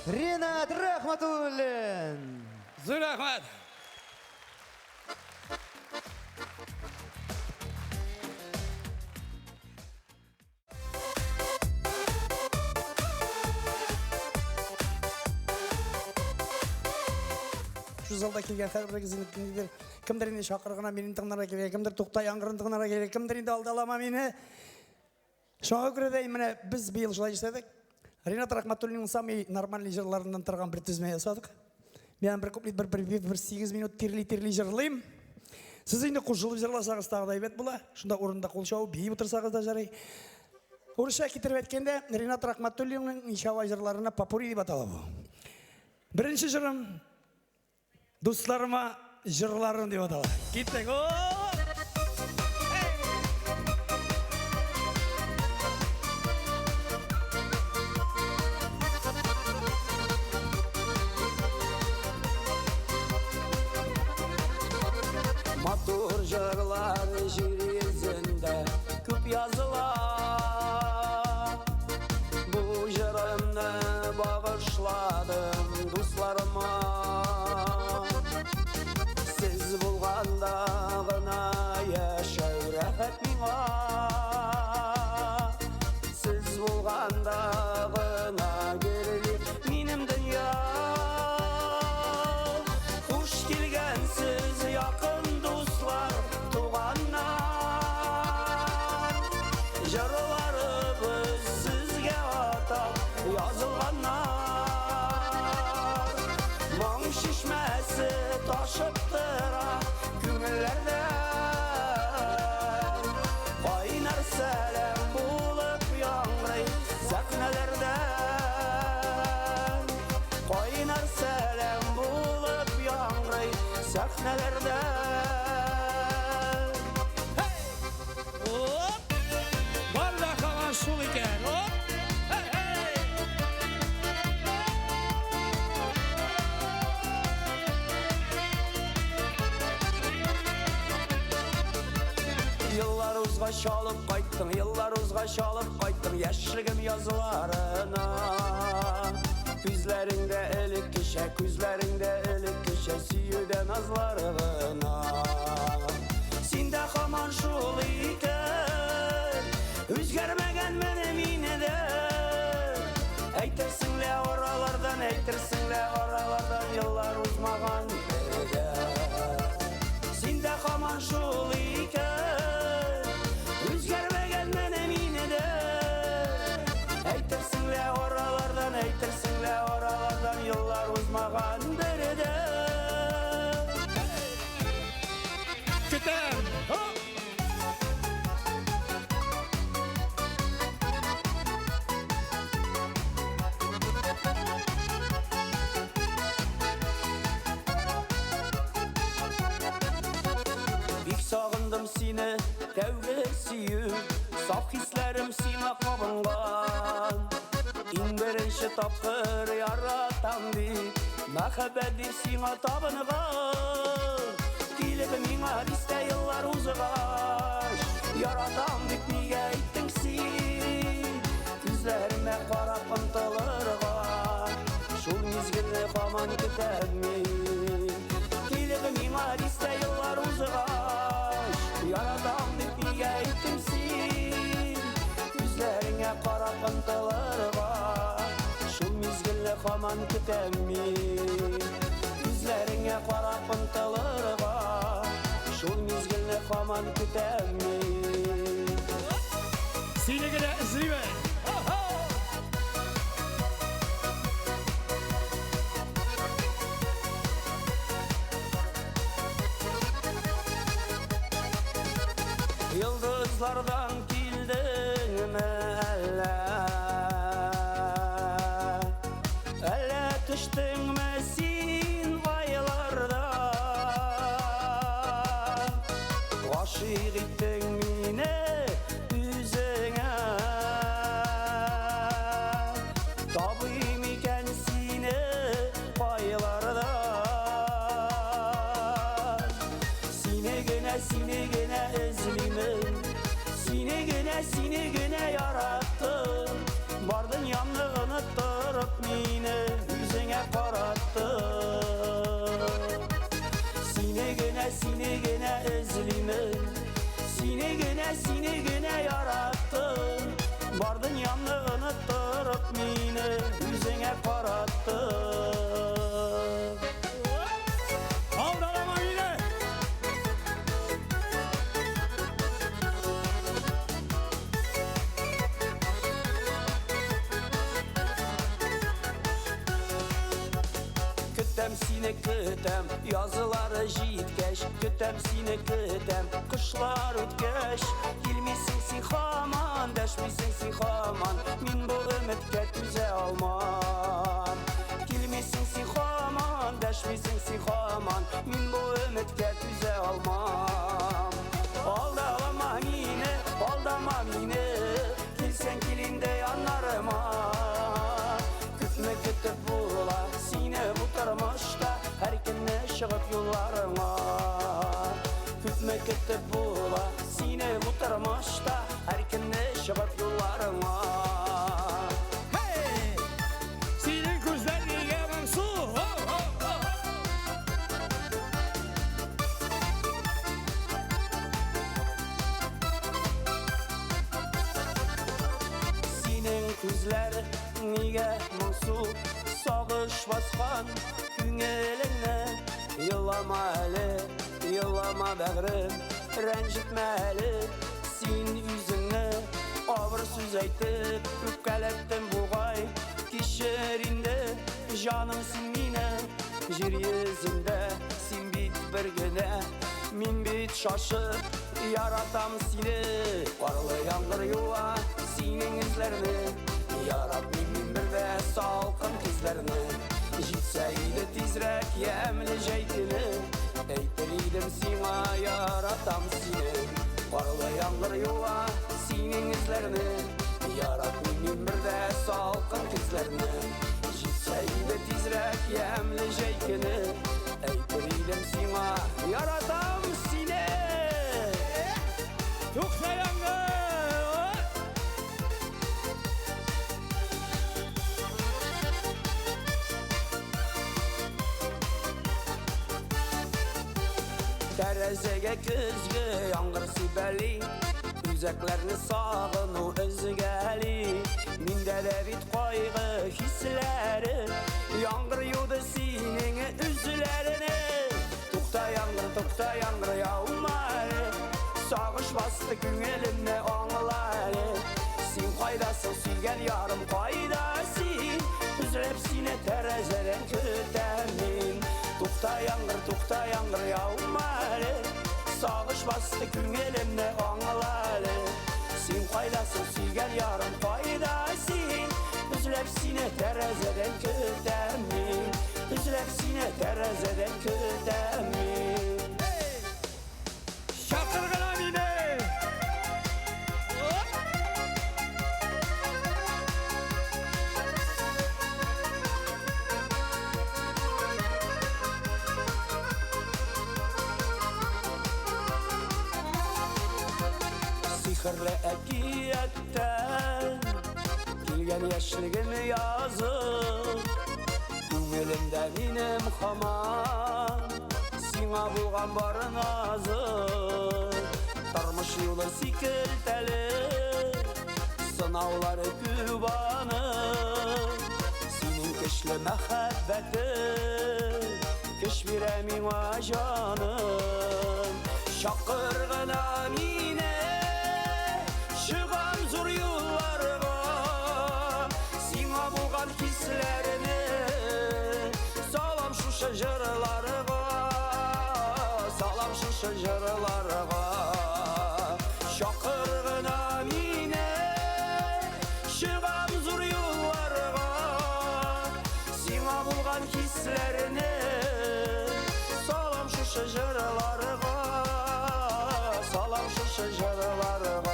Ринат Рахматуллин. Зур рахмат. Şu залда келген қайырлы кезіндер кімдер енді шақырғына менің тыңдара келе, кімдер тоқтай аңғырын тыңдара келе, кімдер енді алдалама мені. Шоңа көреді, міне біз биыл жылай жасадық. Ринат Рахматуллиннің самый нормальный жырларынан тұрған бір тізме жасадық. Мен бір куплет, бір 8 минут терли жырлайым. Сіз енді құлшылып жырласаңыз тағыдай бет бұла. Шында орында қолшау бейіп отырсаңыз да жарай. Орысша кетіріп еткенде Ринат Рахматуллиннің нишауа жырларына попури деп аталады. Бірінші жырым достарыма жырларым деп аталады. Кеттік. Матур жырлар жер жүзінде көп yazılar. Bu жырымны bağışladım dostlarıma. Siz bulğanda ғына yaşau рәхәт миңа. Siz bulğanda ғына берілер минем dünya. Hoş келгенсіз yakın dostlar tuğanlar. Jırlarыбыз sizge atap yazılganlar. Maң şişmesi taşıp tıra küngüllerde. Qaynar selam bulup yağray sahnelerden. Qaynar selam bulup yağray sahnelerden. Hop! Var da kalan sol iken. Hop! Hey hey! Yıllar uzğa şalıp qayttın, yıllar uzğa şalıp qayttın yaşlığım yazılarına. Küzlerinde elik kişe, küzlerinde elik kişe süyüden azlarına. Sinde haman şul iken, üzgermegen benim yine de. Eytirsinle oralardan, eytirsinle oralardan yıllar uzmağan berede. Sinde haman şul iken, üzgermegen benim yine de. Eytirsinle oralardan yıllar uzmağan berede. Kütem! Hop! Bik sağındım seni tevbe süyüp, saf hislerim sine kabıngan. İn birinci tapkır yaratan bir mehabbetdir sine tabıngan. Dilimi mine liste yıllar uzağaş, yaratan dik niye ettin sen? Gözlerime karap ıntılırgan, şul mizgilli kaman kütemmin. Dilimi mine liste yıllar uzağaş, yaratan dik niye ettin sen? Gözlerine karap ıntılırgan, şul mizgilli kaman kütemmin. Gözlerine karap ıntılırgan, şul mizgilli kaman kütemmin. Seni gene izleyme. Yıldızlardan kildin elle. Elle düştün mü sin aylarda. Aşık ettin mine yüzüne. Tabim iken sine paylarda. Sine gene ezlimim. Sine gene yarattım. Bardın yanlığını tırıp mine Kütem seni kütem yazıları jitkeş Kütem seni kütem kışlar ötkeş Gelmesin sen haman deşmesin sen haman Min bu ümitke tüze alman Gelmesin sen haman deşmesin sen haman Min bu ümitke tüze alman Aldama yine aldamam yine Gelsen gelinde yanlarıma Kütme kütüp vurula sine bu tarmışta Her kine шығып yollarına Kütme kütüp vurula sine bu tarmışta Her kine шығып yollarına Hey! Senin gözlerini yaman su. Senin küzler niye musu Sağış baskan günelene Yılama eli, yılama bağrım Rencitme eli, sen yüzüne Ağır söz aytıp, öpkelettim buğay Kişerinde, canımsın yine Jir yüzünde, sen bit bir güne Min bit şaşıp, yaratam seni Karlı yağmur yuva, senin izlerini Yarat min bir de salkın kızlarını Jitseydi tizrek yemli jeytini Eytiriydim sana yaratam seni Karlı yağmur yuva, senin izlerini Yarat min bir de salkın kızlarını Jitseydi tizrek yemli jeytini Eytiriydim sana yaratam seni Tuksayanlar. Terezege küzgü yağmur sibeli Üzeklerini sağını özgeli Minde de bit koygu hisleri Yağmur yudu senin üzülerini Tukta yağmur yağmari Sağış bastı günelime ağları Sen kaydasın sügen yarım kaydasın Üzülep sine terezeden kütemin Tukta yağmur yağmari Sağış bastı günelime ağları Sen kaydasın sügen yarım kaydasın Üzülep sine terezeden kütemin Üzülep sine terezeden kütemin Şakırgına mine. Sihirli ekiyetten Gelgen yaşlığım yazıp Güngelimde benim haman Sina bulgan barın azı Tarmış yolu sikilteli Sınavları kübanı Senin kışlı mehabbeti Kış biremin ajanım Şakırgına mine Çıgam zor yollarga Sina bulgan hislerini Salam şu şajarlarga Salam şu şajarlarga Şakırgına mine Çıgam zor yollarga Sina bulgan hislerini Salam şu şajarlarga Salam şu şajarlarga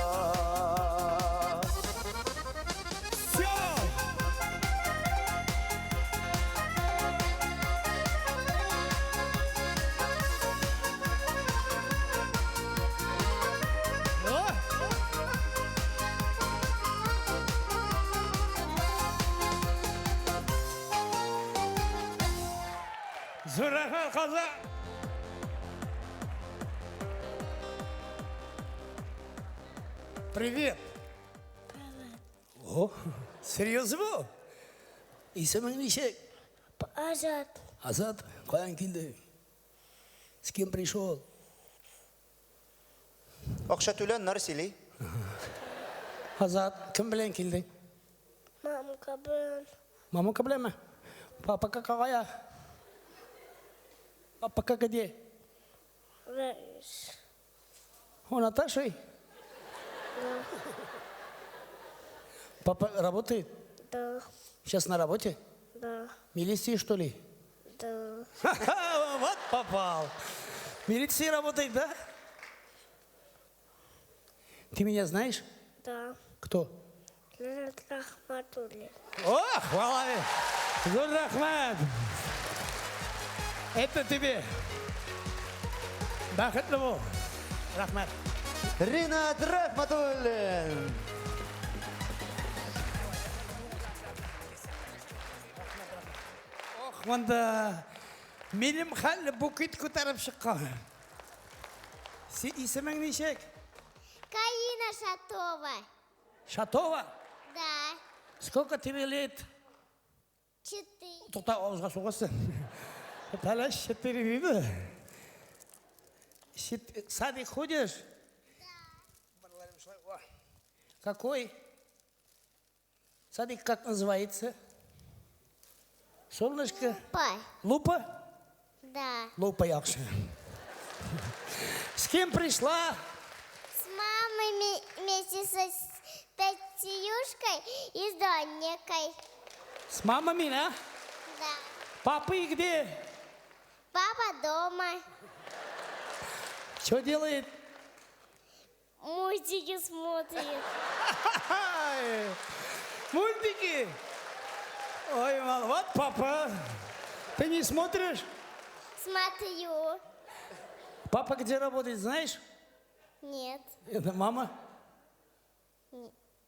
Zürafa kaza. Привет. О, серьезно bu? İsmin нешек? Azat. Азат, қаян келді? С кем пришел? Акча төлөн нарсили. Азат, кім білен келді? Мамка ben. Мамака біле ме? Папака қағая? Пока где? У Наташи? Папа работает? Да, Сейчас на работе? да, Милиции, что ли? да. Ха-ха, вот попал. Милиция работает, да? Ты меня знаешь? Да. Кто? Ринат Рахматуллин. О, хвала! Зур рахмат! Это тебе. Бақытлы бол. Рахмат. Ринат Рахматуллин. Ох, онда менің хәлі букет көтеріп шыққан. Сен есімің нешек? Каина Шатова. Шатова? Да. Сколько тебе лет? 4. Тоқта ауызға соғасың. Талаш 4 дейді. Садик ходишь? Да. Какой? Садик как называется? Солнышко? Пай. Лупа? Да. Лупа якша. С кем пришла? С мамой вместе со Татьюшкой и с Донникой. С мамами, да? Да. Папы где? Папа дома. Что делает? Мультики смотрит. Мультики? Ой, мал, вот папа. Ты не смотришь? Смотрю. Папа где работает, знаешь? Нет. Это мама.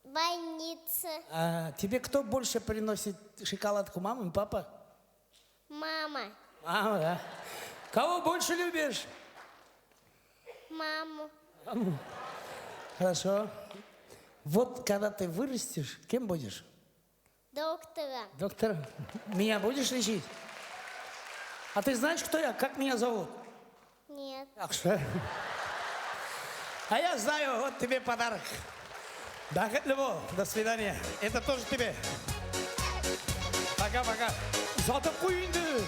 Больница. А тебе кто больше приносит шоколадку, мама и папа? Мама. Мама, да. Кого больше любишь? Маму. Маму. Хорошо. Вот когда ты вырастешь, кем будешь? Доктора. Доктор, меня будешь лечить? А ты знаешь, кто я? Как меня зовут? Нет. Так что? А я знаю, вот тебе подарок. Бақытлы бол, до свидания. Это тоже тебе. Пока-пока. Затып қойынды.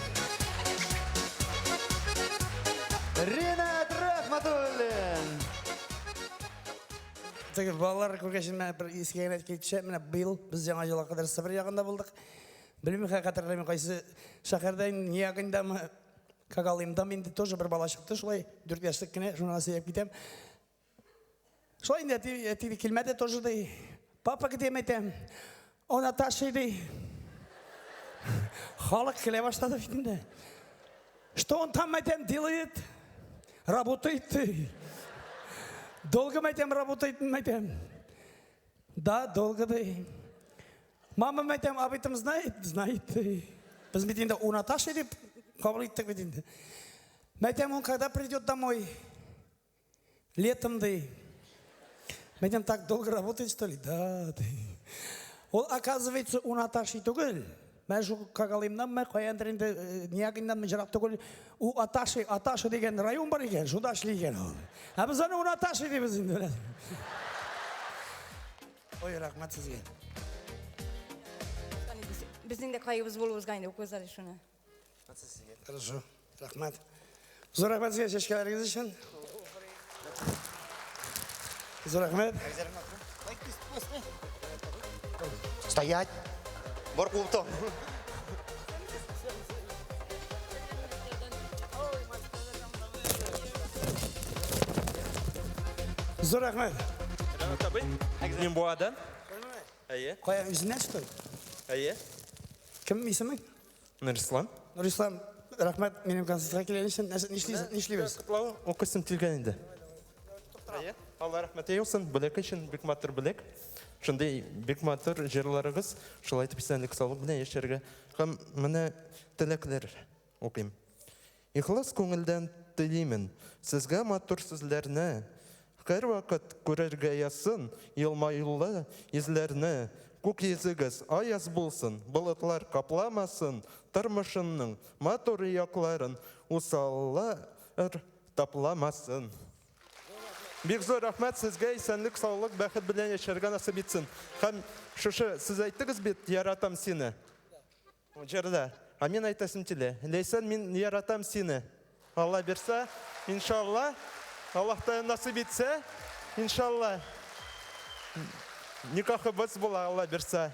Ринат Рахматуллин. Балалар көргешін мен бір ескеген әткетші, міне биыл біз жаңа жылға қадар сапар жағында болдық. Білмеймін қатарлаймын қайсы шақырдайын не ағындамы, қағалымдам енді тоже бір бала шықты, шылай 4 яштық кіне журнал себеп кетем. Шылай енді әтейді келмеді тоже дей. Папа кетем етем, о Наташа дей. Халық келе баштады бітінде. Что он там етем делает? Работает дей. Долго мәйтем работает, мәйтем. Да, долго да. Мама мәйтем, об этом знает? Знает. Біз бетінде у Наташи деп қабыл еттік бетінде. Мәйтем, он когда придет домой? Летом да. Мәйтем, так долго работает, что ли? Да, да. Ол, оказывается, у Наташи түгіл. Мен şu қағалымнан, мен қояндырында неғыннан мен жырақ түгіл. У Аташы деген район бар екен, шуда ішлеген ол. А біз аны у Наташи дейміз енді. Ой, рахмат сізге. Біздің де қайыбыз болуымызға айны көзәрі шыны. Хорошо, рахмат. Зор рахмат сізге шешкелеріңіз үшін. Зор рахмат. Стоять. Бар клубто. Зор рахмат. Мен боадан? Әйе. Қоя өзінен что? Әйе. Кім есімің? Нұрислам. Нұрислам, рахмат, менің концертқа келген үшін не ішлейбіз? Құтлау, оқысым келген енді. Әйе. Алла рахмет eylesin. Білек үшін бек матыр білек. Шындай бек матыр жерларығыз шылайтып сәнлік салық біле ешерге. Қам мұны тілеклер оқим. Иқлас көңілден тілеймін. Сізге матыр сізлеріне қайр вақыт көрерге ясын, елмайлы езлеріне көк езігіз аяз болсын, бұлытлар қапламасын, тұрмышының матыр яқларын усаллар тапламасын. Бек зор рахмат сізге сәнлік саулық бәхет білен ешерге насып етсін. Қам шышы сіз айттыңыз бет, яратам сені. Жерда, а мен айтасым теле. Лейсан, мен яратам сені. Allah berse, inşallah. Allah da nasip etse, inşallah. Nikahımız bola Allah berse.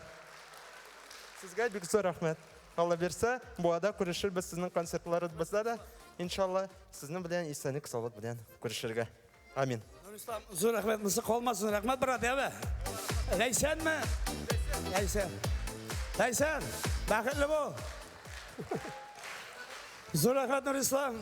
Sizge bir zor rahmet. Allah berse, bu arada görüşür biz sizin konsertlarınızda da. İnşallah sizin bilen istenik sağlık bilen görüşürge. Amin. Nurislam, zor rahmet mısık olmasın, rahmet bırak değil mi? Leysen mi? Leysen. Leysen, bakitli bu. Zor rahmet Nurislam.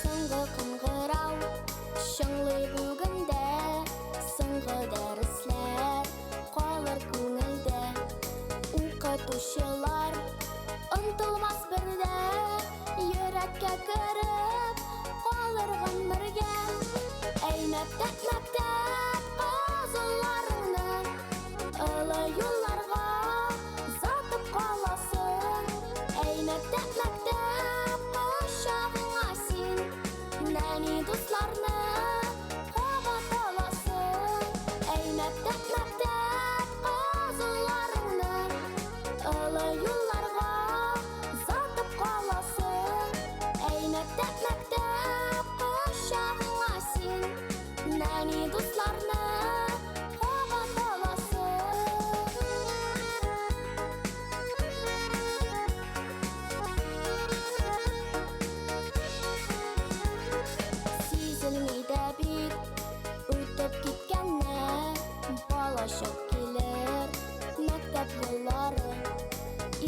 Соңғы қыңғырау шыңлы бүгінде соңғы дәріслер қалар көңілде оқытушылар ұмтылмас бірде жүрекке кіріп қалар ғұмырге әй мектеп мектеп қызыларыңның ұлы юлларға затып қаласың әй мектеп мектеп құшағыңа сен нәни достарны қабат аласың әй мектеп мектеп қызыларыңның ұлы юлларға затып қаласың әй мектеп мектеп құшағыңа сен нәни достарны қабат аласың Сезілмейді бит өтіп кеткенне балашық келер мектеп yılları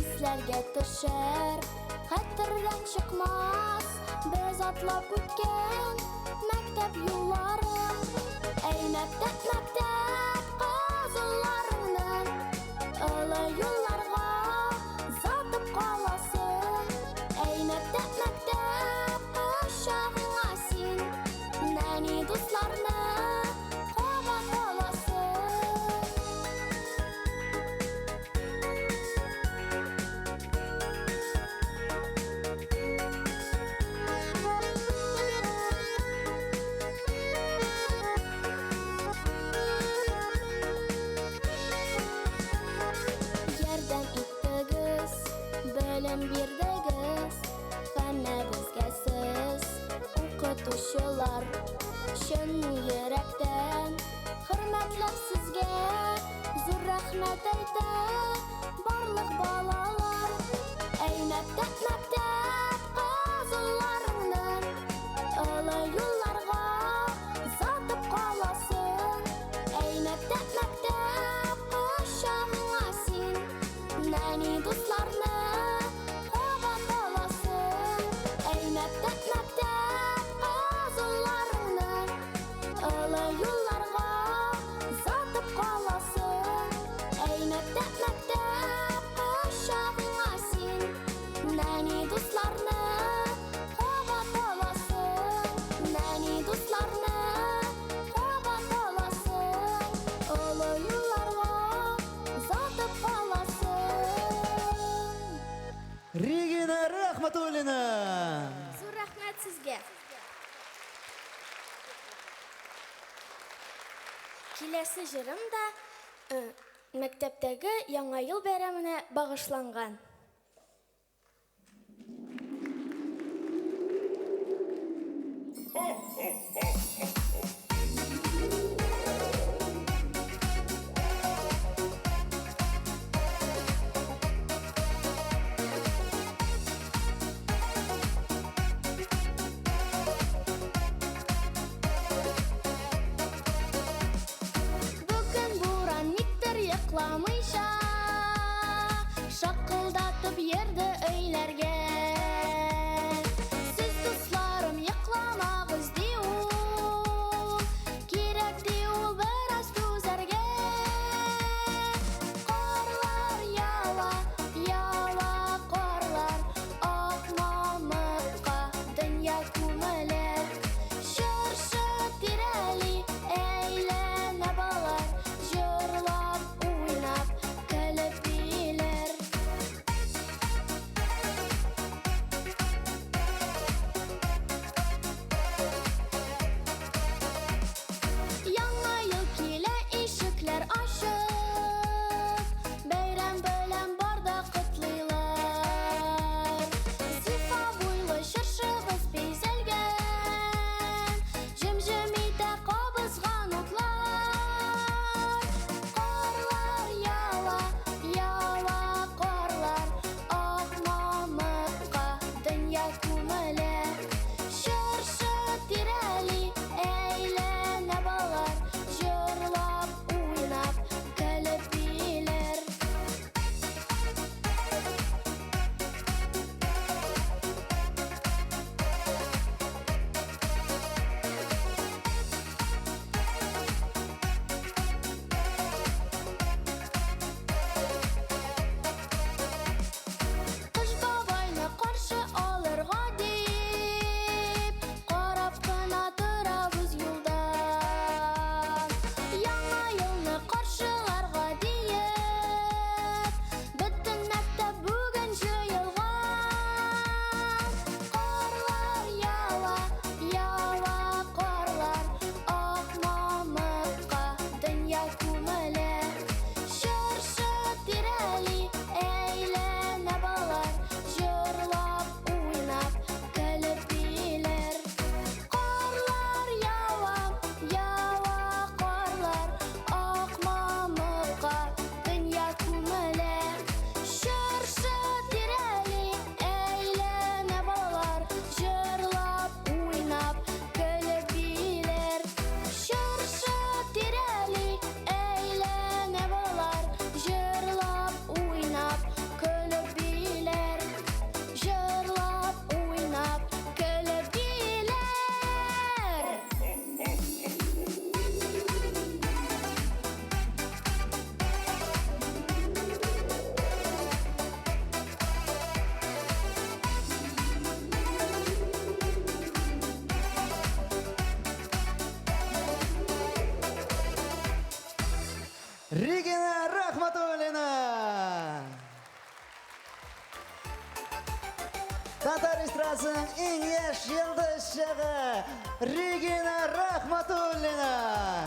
исләргә төшәр хәтердән чыкмас без атлап үткән мәктәп юллары әй мәктәп мәктәп кызылларыңның олы юлларга затып каласың әй мәктәп мәктәп кушагыңа син нәни дусларны кабат аласың Ярдәм иттегез, белем бирдегез, һәммә безгә сез, укытучылар, чын йөрәктән хөрмәтләп сезгә зур рәхмәт әйтә барлык балалар. Әй мәктәп мәктәп кызылларыңның олы юлларга затып каласың. Әй мәктәп мәктәп кушагыңа син нәни дусларны кабат аласың. Әй мәктәп мәктәп кызылларыңның олы юлларга затып каласың. Әй мәктәп мәктәп кушагыңа син нәни дусларны кабат аласың. Нәни дусларны кабат аласың. Олы юлларга затып каласың. Регина Рахматуллина. Зур рәхмәт сезгә. Киләсе җырым да мәктәптәге яңа ел бәйрәменә багышланган. Бүген буран никтер йокламыйча, шакылдатып йөрде өйләргә. Сез дусларым йокламагыз ди ул, кирәк ди ул бераз түзәргә. Карлар ява, ява карлар, ак мамыкка дөнья күмелә. Чыршы тирәли әйләнә балар, җырлап, уйнап, көлеп биләр. Tatar estrasının en yaş yıldız şağı Regina Rahmatullina.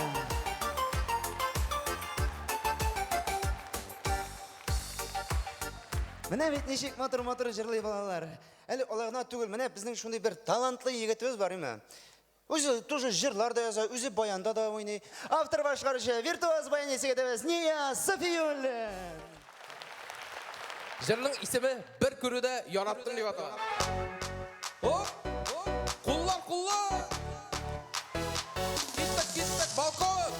Mene bit nişik motor jırlay balalar. Әлі олағына түгіл, міне біздің шундай бір талантлы егетіміз бар еме. Өзі тоже жырлар да яза, өзі баянда да ойнай. Автор башқарушы, виртуоз баян есігетіміз Ния Софиюл. Жырның исімі бір күріде яраттым деп аталады. Құллар! Кеттік, балкон!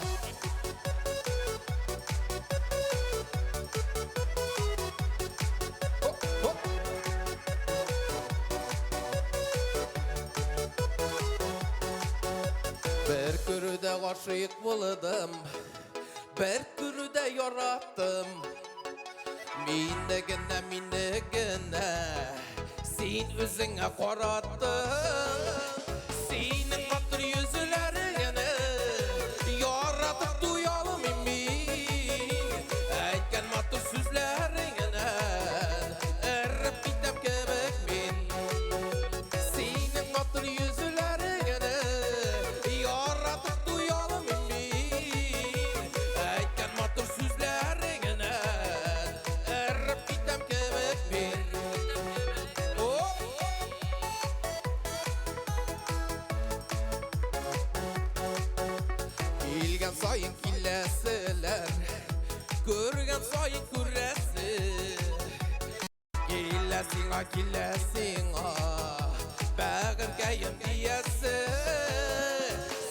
Bir күріде ғашық болдым, бір күріде yarattım. Minne, sen özüne qarattın. Senin matır yüzülerini yaratıp duyalım min. Aytken matır sözlerini erip gitem kebek min. Senin matır yüzülerini yaratıp duyalım min. Aytken matır sözlerini erip gitem kebek min. Kilgen sayın killesiler, görgen sayın kürresi. Killesin bağım kayın diyesi.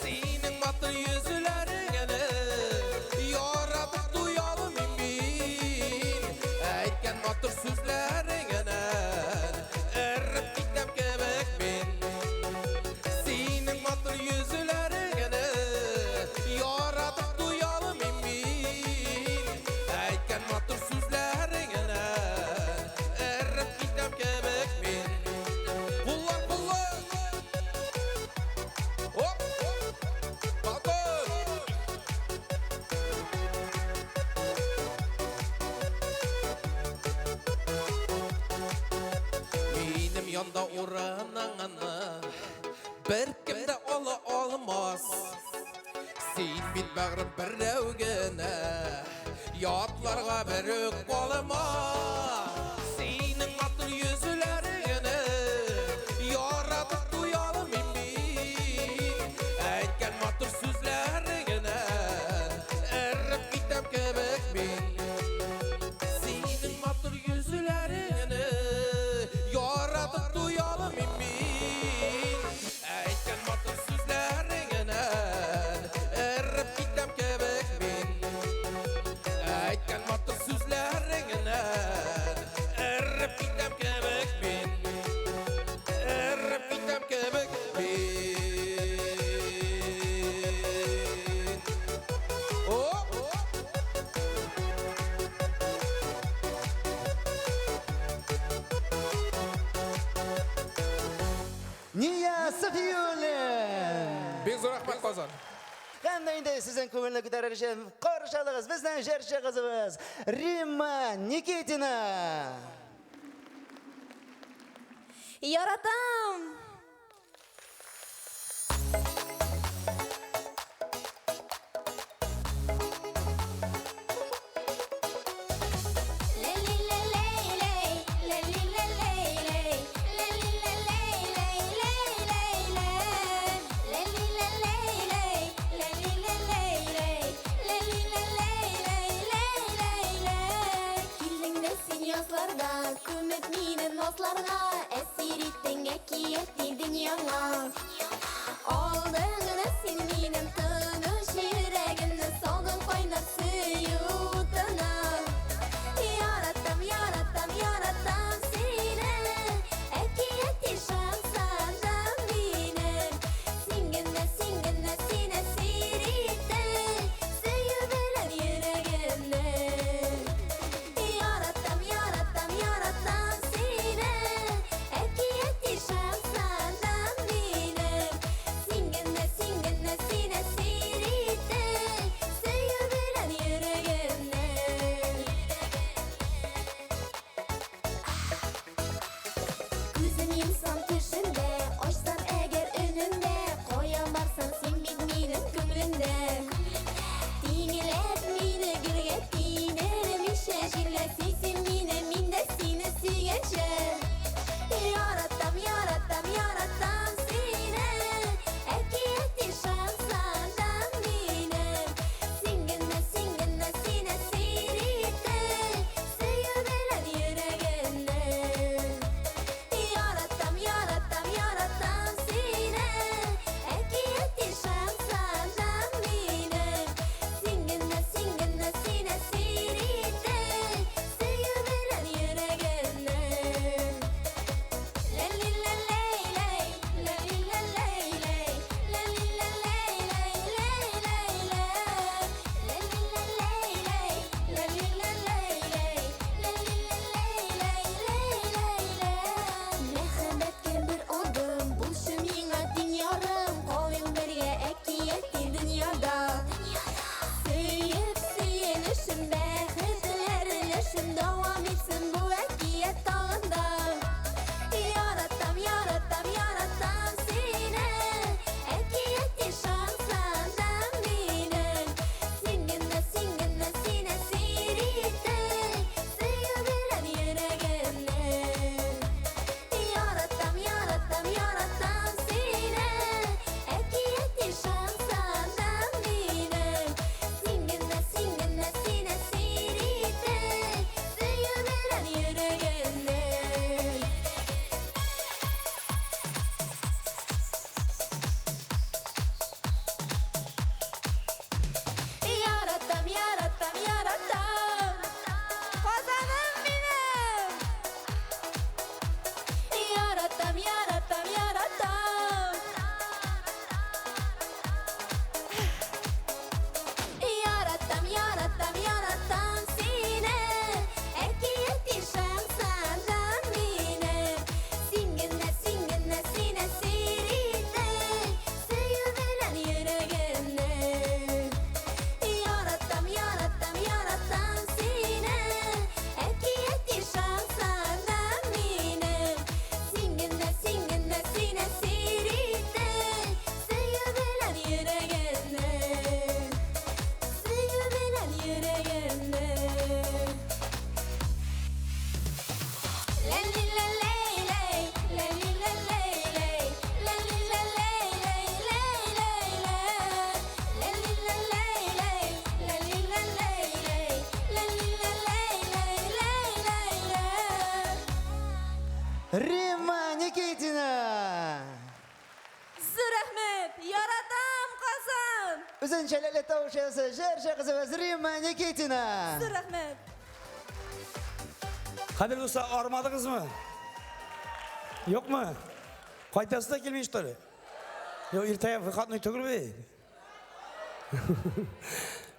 Senin matır yüzülerini yaratıp duyalım min. Aytken matır sözlerini erip gitem kebek min. Senin matır yüzülerini yaratıp duyalım min. Aytken matır sözlerini erip gitem kebek min. Kullar! Hop! Balkon! Benim yanda oranağını bir kimde olmaz. Sen bit bağrım bir revgene yatlarga bir ök olma. Senin matır yüzülerini yaratıp duyalım min. Aytken matır sözlerini erip gitem kebek min. Senin matır yüzülerini yaratıp duyalım min. Aytken matır sözlerini erip gitem kebek min. Aytken matır sözlerini erip gitem kebek min. Erip gitem kebek min. Ния Софиюл. Бек зор рахмат Қазан. Қандай да сіздің көңілі көтерер үшін қоршалығыз біздің жерші қызымыз Римма Никитина. Яратам! Күміп менің носларға әсер еттің әкиетті дүнияңа. Алдыңына сен менің тыныш жүрегімді салдың қайнап сүйутына. Яратам сені, әкиетті шансадам менің. Сенгені сен әсер еттің, сүйі білін жүрегімді. Yaratam seni, әкиетті шансадам менің. Сенгені insan tüşünde Açsan eğer önünde Koyamazsan sen bilmenin kömründe Dinilep mini gürget Dinerim işe jille Sesin mine minde seni sügeçe Yaratam yaratam yaratam seni Ekiyeti şansandan benim Singinle singinle sine sirite Seyirelen yüreğine Yaratam yaratam yaratam seni Ekiyeti şansandan benim Singinle singinle sine sirite Seyirelen yüreğine Merhametken bir odım Buluşum yine dünyarım Kolun birge ekiyeti dünyada Suyup suyunuşum Behizlerleşim Devam etsin bu ekiyet dağında Yaratam yaratam yaratam seni Ekiyeti şansandan benim Singinle singinle sine sirite Seyirlen yüreğine Yaratam yaratam yaratam seni Ekiyeti şansandan benim Singinle singinle sine sirite Seyirlen yüreğine Yaratam yaratam yaratam Kazanım benim Yaratam yaratam yaratam Yaratam yaratam yaratam seni Ekiyeti şansandan benim Singinle singinle sine sirite Seyirlen yüreğine Yaratam yaratam yaratam seni Ekiyeti şansandan benim Singinle singinle sine sirite Seyirlen yüreğine Seyirlen yüreğine Lali la lay lay Lali la lay lay Lali la lay lay lay lay lay Lali la lay lay Lali la lay lay Lali la lay lay lay lay lay Римма Никитина. Size rahmet. Yaratam Kazan. Uzun çeleli tavşası, Jerşe kızımız Rimma Nikitina. Size rahmet. Kadir Usta armadınız mı? Yok mu? Kaytası da kelmeyi işte. Yok irtaya fıkatını tükürmeyin.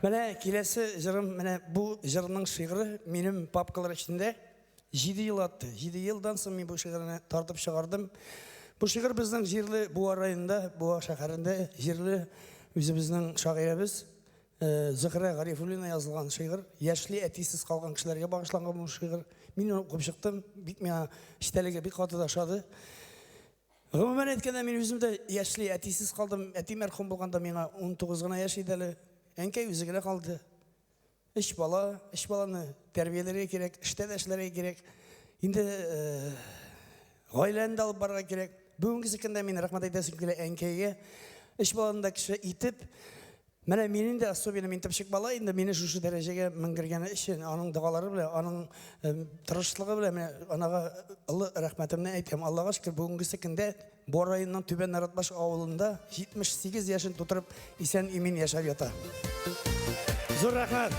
Mene kelesi jırım, mene bu jırının şiiri benim papkalar içinde 7 yıl attı. 7 yıldan sonra ben bu şiirini tartıp çıkardım. Bu şiir bizden jirli Buğa rayonunda, Buğa şehrinde jirli bizimizden şairimiz Zıhra Garifulina yazılgan şiir. Yaşlı etisiz kalgan kişilerge bağışlangan bu şiir. Ben okuyup çıktım. Bana iştelige bir katı da aşadı. Gümümen etkende men özümde yaşlı etisiz kaldım. Eti merhum bolganda mena 19 gana yaş ideli. Enke üzügüne kaldı. İş balаны terbiyeleri gerek, iştedeşleri gerek. Indi gaileni de alıp barga gerek. Bugünkü sekende men rahmat aytasim kele enkeye. İş balаны da kişi itip Mene menin de особенно men tipşik bala indi meni şu derecege mingirgeni için onun duaları bile, onun tırışlığı bile men anaga ılı rahmetimni aytayım. Allah'a şükür bugünkü sekende Buğa rayonunun Tüben Naratbaş avulunda 78 yaşını tuturup isen emin yaşar yata. Zor rahmet.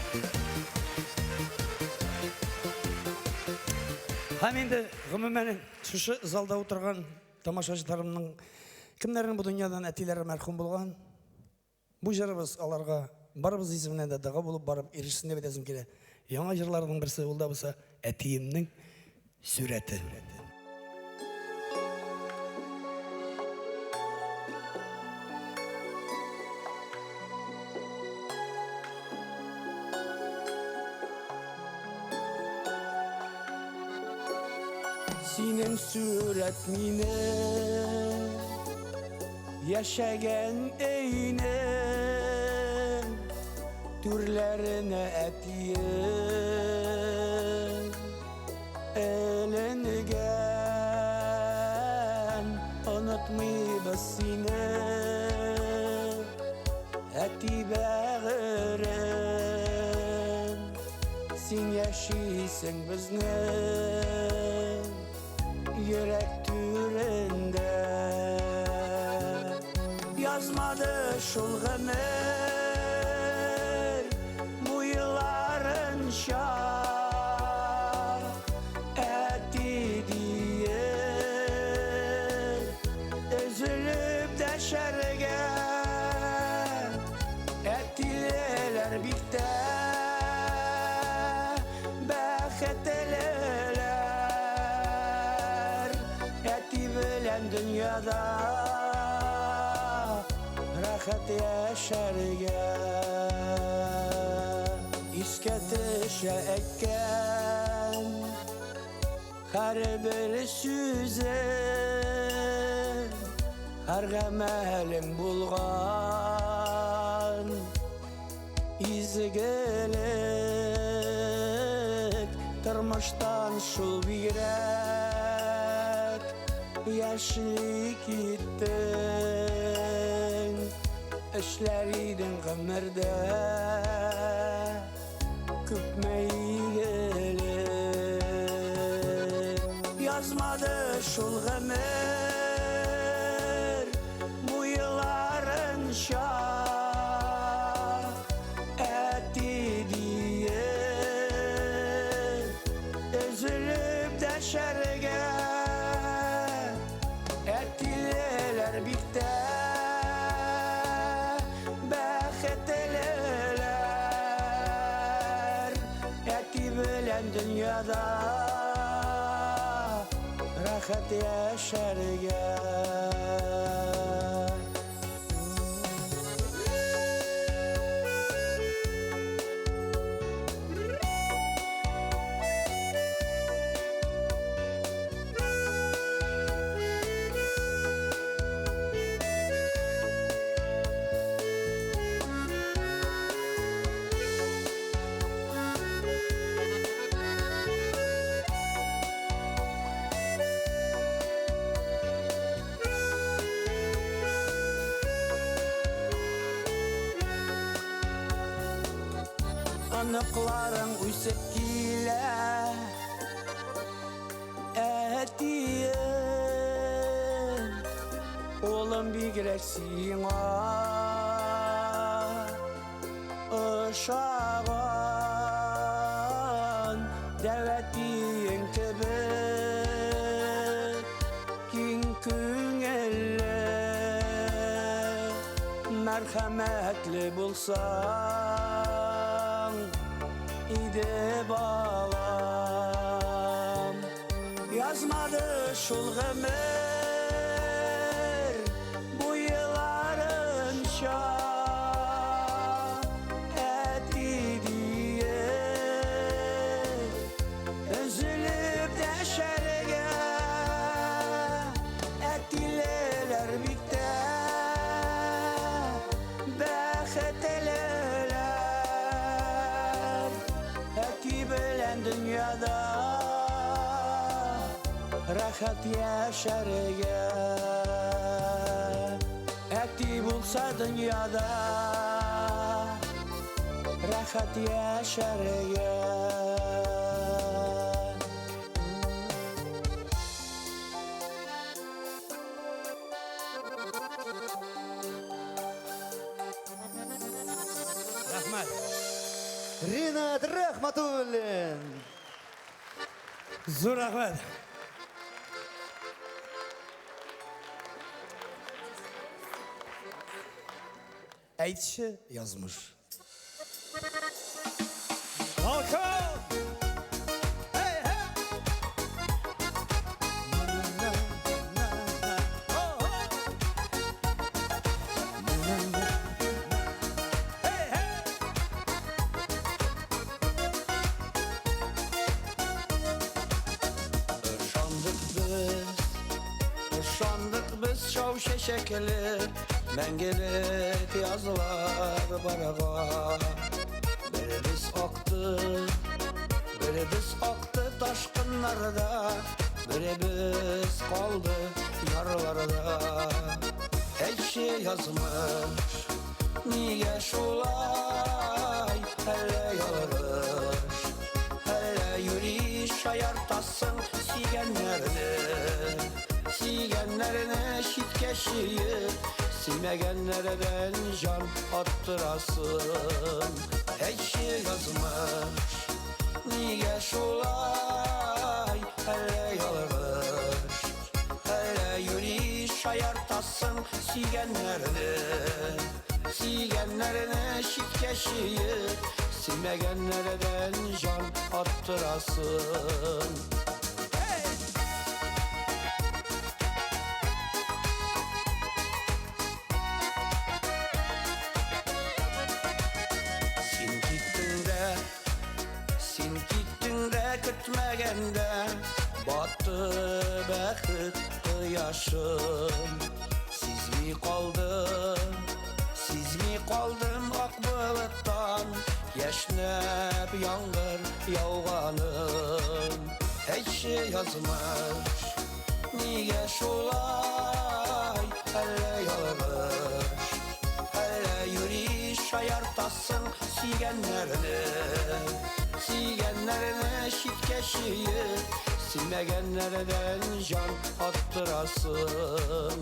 Hem endi gümümenin şu zalda oturgan tamaşaçılarımның kimlerin bu dünyadan etileri merhum bolgan. Bu jırыбыз аларга барыбыз изиминен да дага болуп барып эришсин деп айтасым келе. Яңа жырлардын бирси ул да болса Әтиемнің сүрети. Senin suret mine yaşayan eyne türlerine etliyen elengen unutmayı seni eti bağıran sen yaşaysın bizden yürek türünde yazmadı şulğanır bu yılların şah etti diye üzülüp de şerge ettiler birlikte bekettiler etti bilen dünyada rahat yaşarga isketişe ekken her bir süzen her gemelim bulgan izgelik tırmıştan şul birek yaşlık gittin işleridin gımırda küpmeyi gelin yazmadı şul gımır bu yılların şah etti diye üzülüp de şerge ettiler birlikte bekettiler etti bilen dünyada rahat yaşarga anıkların uysuk gile etiyen oğlum bir gireksin uşağın devetiyin gibi kin küngelle merhametli bulsan İde bağlam yazmadı şulğımır bu yılların şah etti diye üzülüp de şerge ettiler birlikte bekettiler etti bilen dünyada rahat yaşarga etti bulsa dünyada rahat yaşarga Rahmat. Ринат Рахматуллин. Zo'r rahmat. Aytishi yozmish. Balkon! Hey, hey! Hey, hey! Şandı Uşandık biz şov şeşekli Mengelet yazılar barağa Birimiz aktı Birimiz aktı taşkınlarda Birimiz kaldı yarlarda Ekşi yazmış Niye şulay hele yarış Hele yürüyüş ayartasın Sigenlerini şitkeşiyip Silmegenlerden can attırasın Ekşi yazmış Niye şulay hele yarış Hele yürüyüş ayartasın Sigenlerini şitkeşiyip Silmegenlerden can attırasın Sin gittin de kütmegende Battı bəxit yaşım Siz mi kaldın ak buluttan Yeşnep yağmur yağganım Ekşi yazmış Niye şulay hele yarış Hele yürüyüş ayartasın Sigenlerini şitkeşiyip Silmegenlerden can attırasın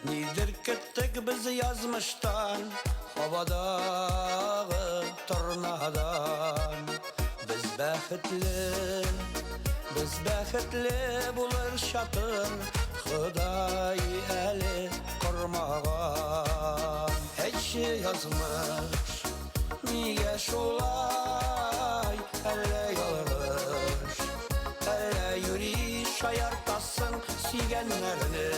Nidir küttük biz yazmıştan Havadağı tornadan Biz bäxitli bulur şatır Xuday eli kurmağan Ekşi yazmış Niye şulay hele yarış Hele yürüyüş ayartasın Sigenlerini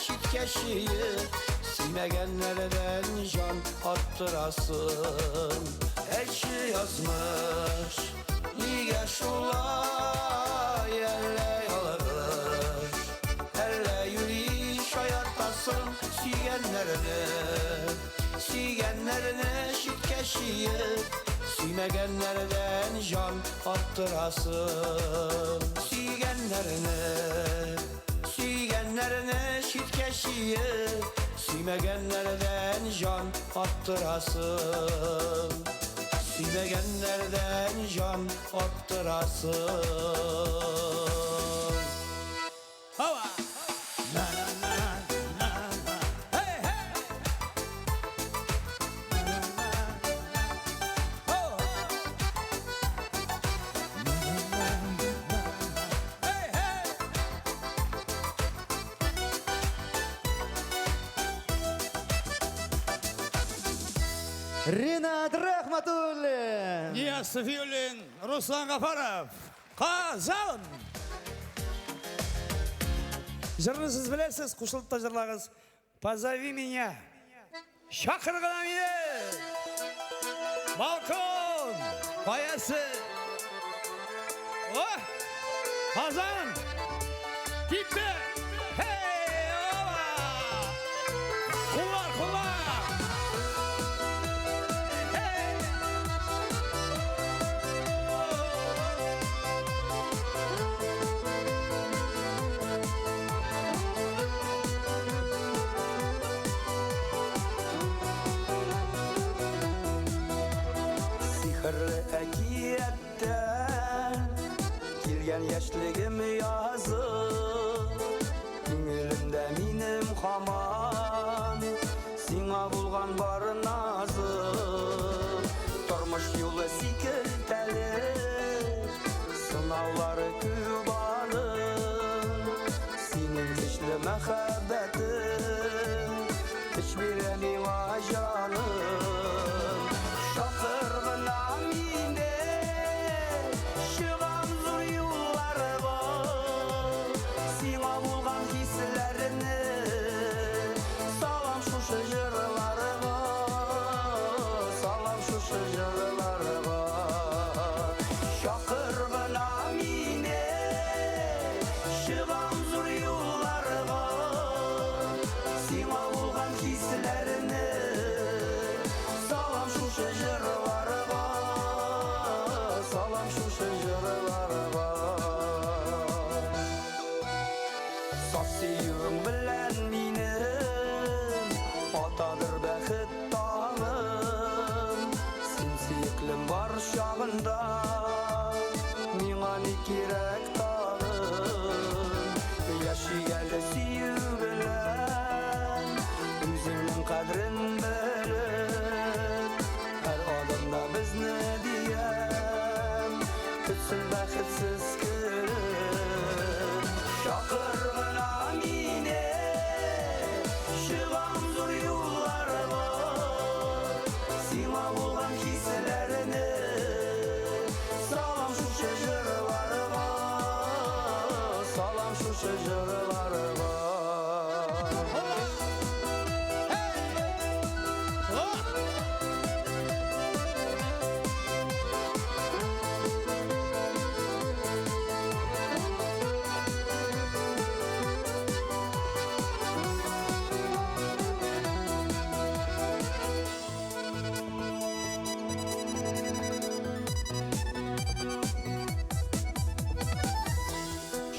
şitkeşiyip Silmegenlerden can attırasın Ekşi yazmış Niye şulay elle yarış Elle yürüyüş ayartasın Sigenlerini şitkeşiyip Silmegenlerden can attırasın Sigenlerini şitkeşiyip Silmegenlerden can attırasın Silmegenlerden can attırasın Hava. Hey hey. Oh. Hey hey. Ринат Рахматуллин. Niyaz Sefiyulin, Ruslan Gafarov, Kazan. Jırını siz bilesiz, kuşulup da jırlağız. Позови меня. Şakırgına meni. Balkon. Bayası. Oh. Kazan. Gitti. Hey. Ova. Kullar. Hey. Sihirli əkiyyətdən Girgən yaşlığım yazır Günülümdə minim xaman Sina bulğan bar nazır Tormuş yolu sikirtəli Sınavları kübanı Senin güçlü məxəbbətin Hiçbir emin ajanım шушы жырларга.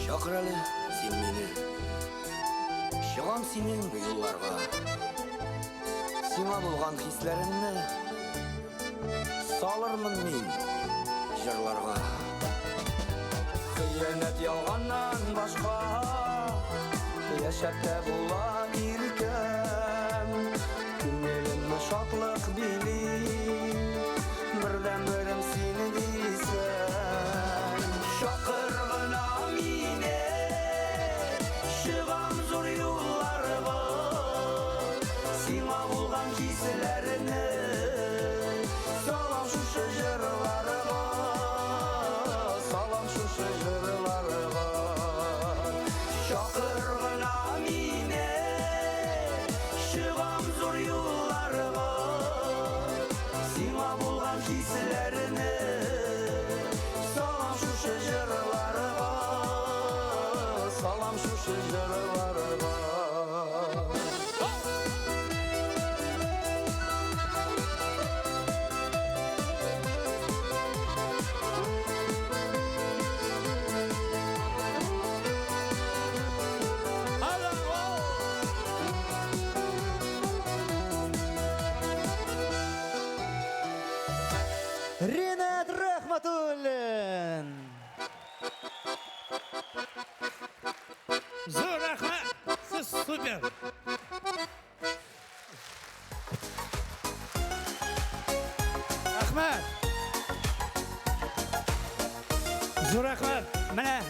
Шақыр әлі сен мені, шығам сенен бұл юлларға. Сиңа болған хислерімні салырмын мен жырларға. Хиянат ялғаннан башқа яшәп тә була иркем. Күңелемне шатлык били, бердән-берем сине дисәм. Шақыр гына мине, чыгам зур юлларга. Сиңа булган хисләрне салам шушы жырларга. Салам шушы жырларга. Шақыр гына мине, чыгам зур юлларга. Сиңа булган хисләрне салам шушы жырларга. Салам шушы жырларга. Ринат Рахматуллин. Зор рахмат, siz super. Rahmat. Зор рахмат. Міне,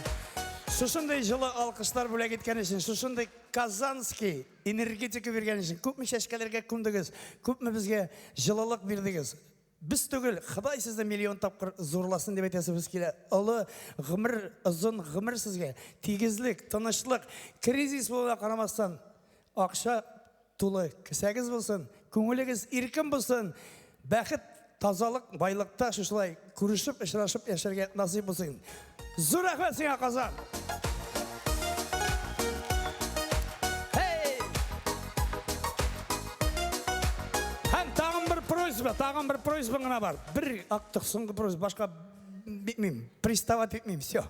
шушындай жылы алқыштар бөлек еткен үшін, шушындай Казанский энергетика берген үшін, көп мі шәшкелерге күндігіз, көп мі бізге жылылық бердігіз. Біз түгіл, Құдай сізді миллион тапқыр зорласын деп етесіз келе. Ұлы ғымыр, ұзын ғымыр сізге, тегізлік, тынышлық, кризис болуға қарамастан, ақша тулы кісәгіз болсын, көңілігіз еркін болсын, бәқіт, тазалық, байлықта шушылай көрішіп, ішрашып, яшерге насип болсын. Зор рахмет сіңа, Қазан! Тағын бір просьба ғана бар. Бір ақтық соңғы просьба, башқа бетмеймін, пристават етмеймін, все.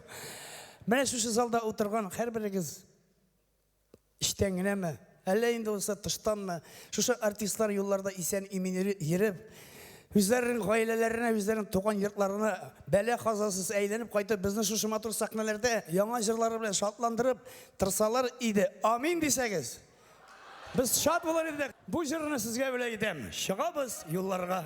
Міне шушы залда отырған әр бірігіз іштеңіне ме, әлі енді олса тұштан ма, шушы артистлар юлларда исен именері еріп, өздерінің ғайлелеріне, өздерінің туған ертларына бәле қазасыз әйленіп қайтып, біздің шушы матур сахналарда яңа жырлары білен шатландырып, тұрсалар иді. Амин десеңіз. Біз шат болар едік. Бұл жырыны сізге біле едім. Шығабыз юлларға.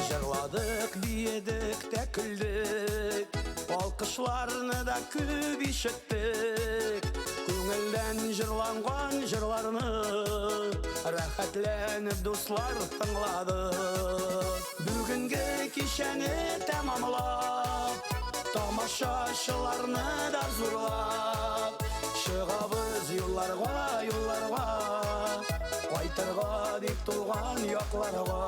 Жырладық, биедік, тәкілдік, алқышларны да көп ишеттік. Көңілден жырланған жырларны рәхәтләніп дуслар тыңлады. Бүгінгі кешені тәмамлап, тамашашыларны да зурлап, шығабыз юлларға, юлларға, қайтырға деп туған яқларға.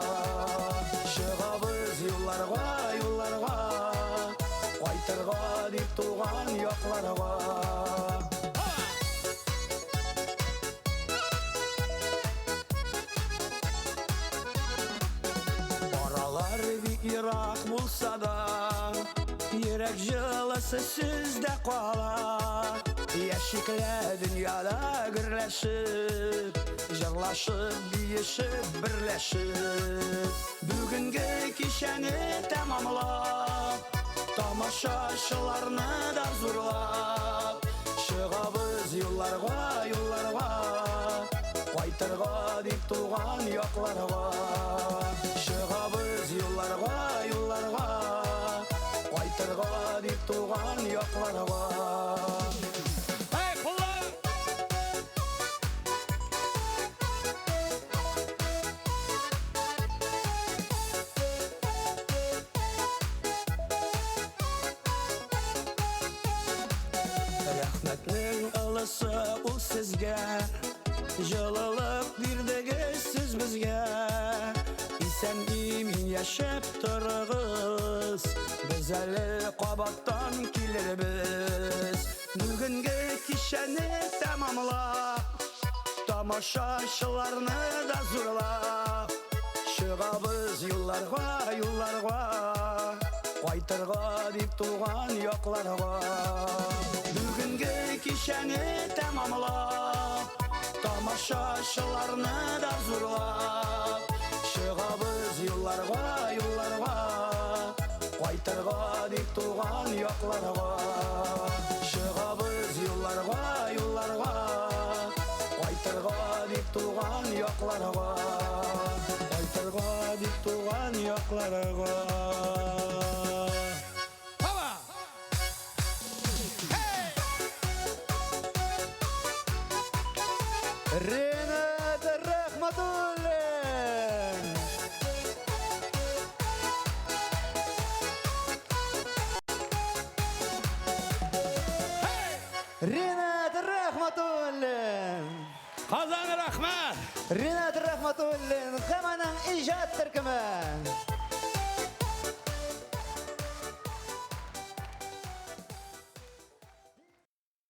Шығабыз юлларға, юлларға, қайтырға деп туған яқларға. Аралар бик ирақ болса да, ерек жылысы сүзде қала. Яшикле дүнияда гірләшіп, жырлашып, бейішіп, бірләшіп. Бүгінгі кешені тәмамлап, тамашашыларны да зурлап, шығабыз юлларға, юлларға, қайтырға деп туған яқларға. Шығабыз юлларға, юлларға, Жылысы ул сезгә, жылылык бирдегез сез безгә. Исән имин яшәп торыгыз, без әле кабаттан килербез. Бүгенге кичәне тәмамлап, тамашачыларны да зурлап, чыгабыз юлларга, юлларга, кайтырга дип туган якларга. Бүгенге кичәне тәмамлап, тамашачыларны да зурлап, чыгабыз юлларга, юлларга, кайтырга дип туган якларга. Чыгабыз юлларга, юлларга, кайтырга дип туган якларга. Кайтырга дип туган якларга. Ренат Рахматуллин. Ренат Рахматуллин. Қазан рахмат. Ренат Рахматуллин һәм аның иҗат төркеме.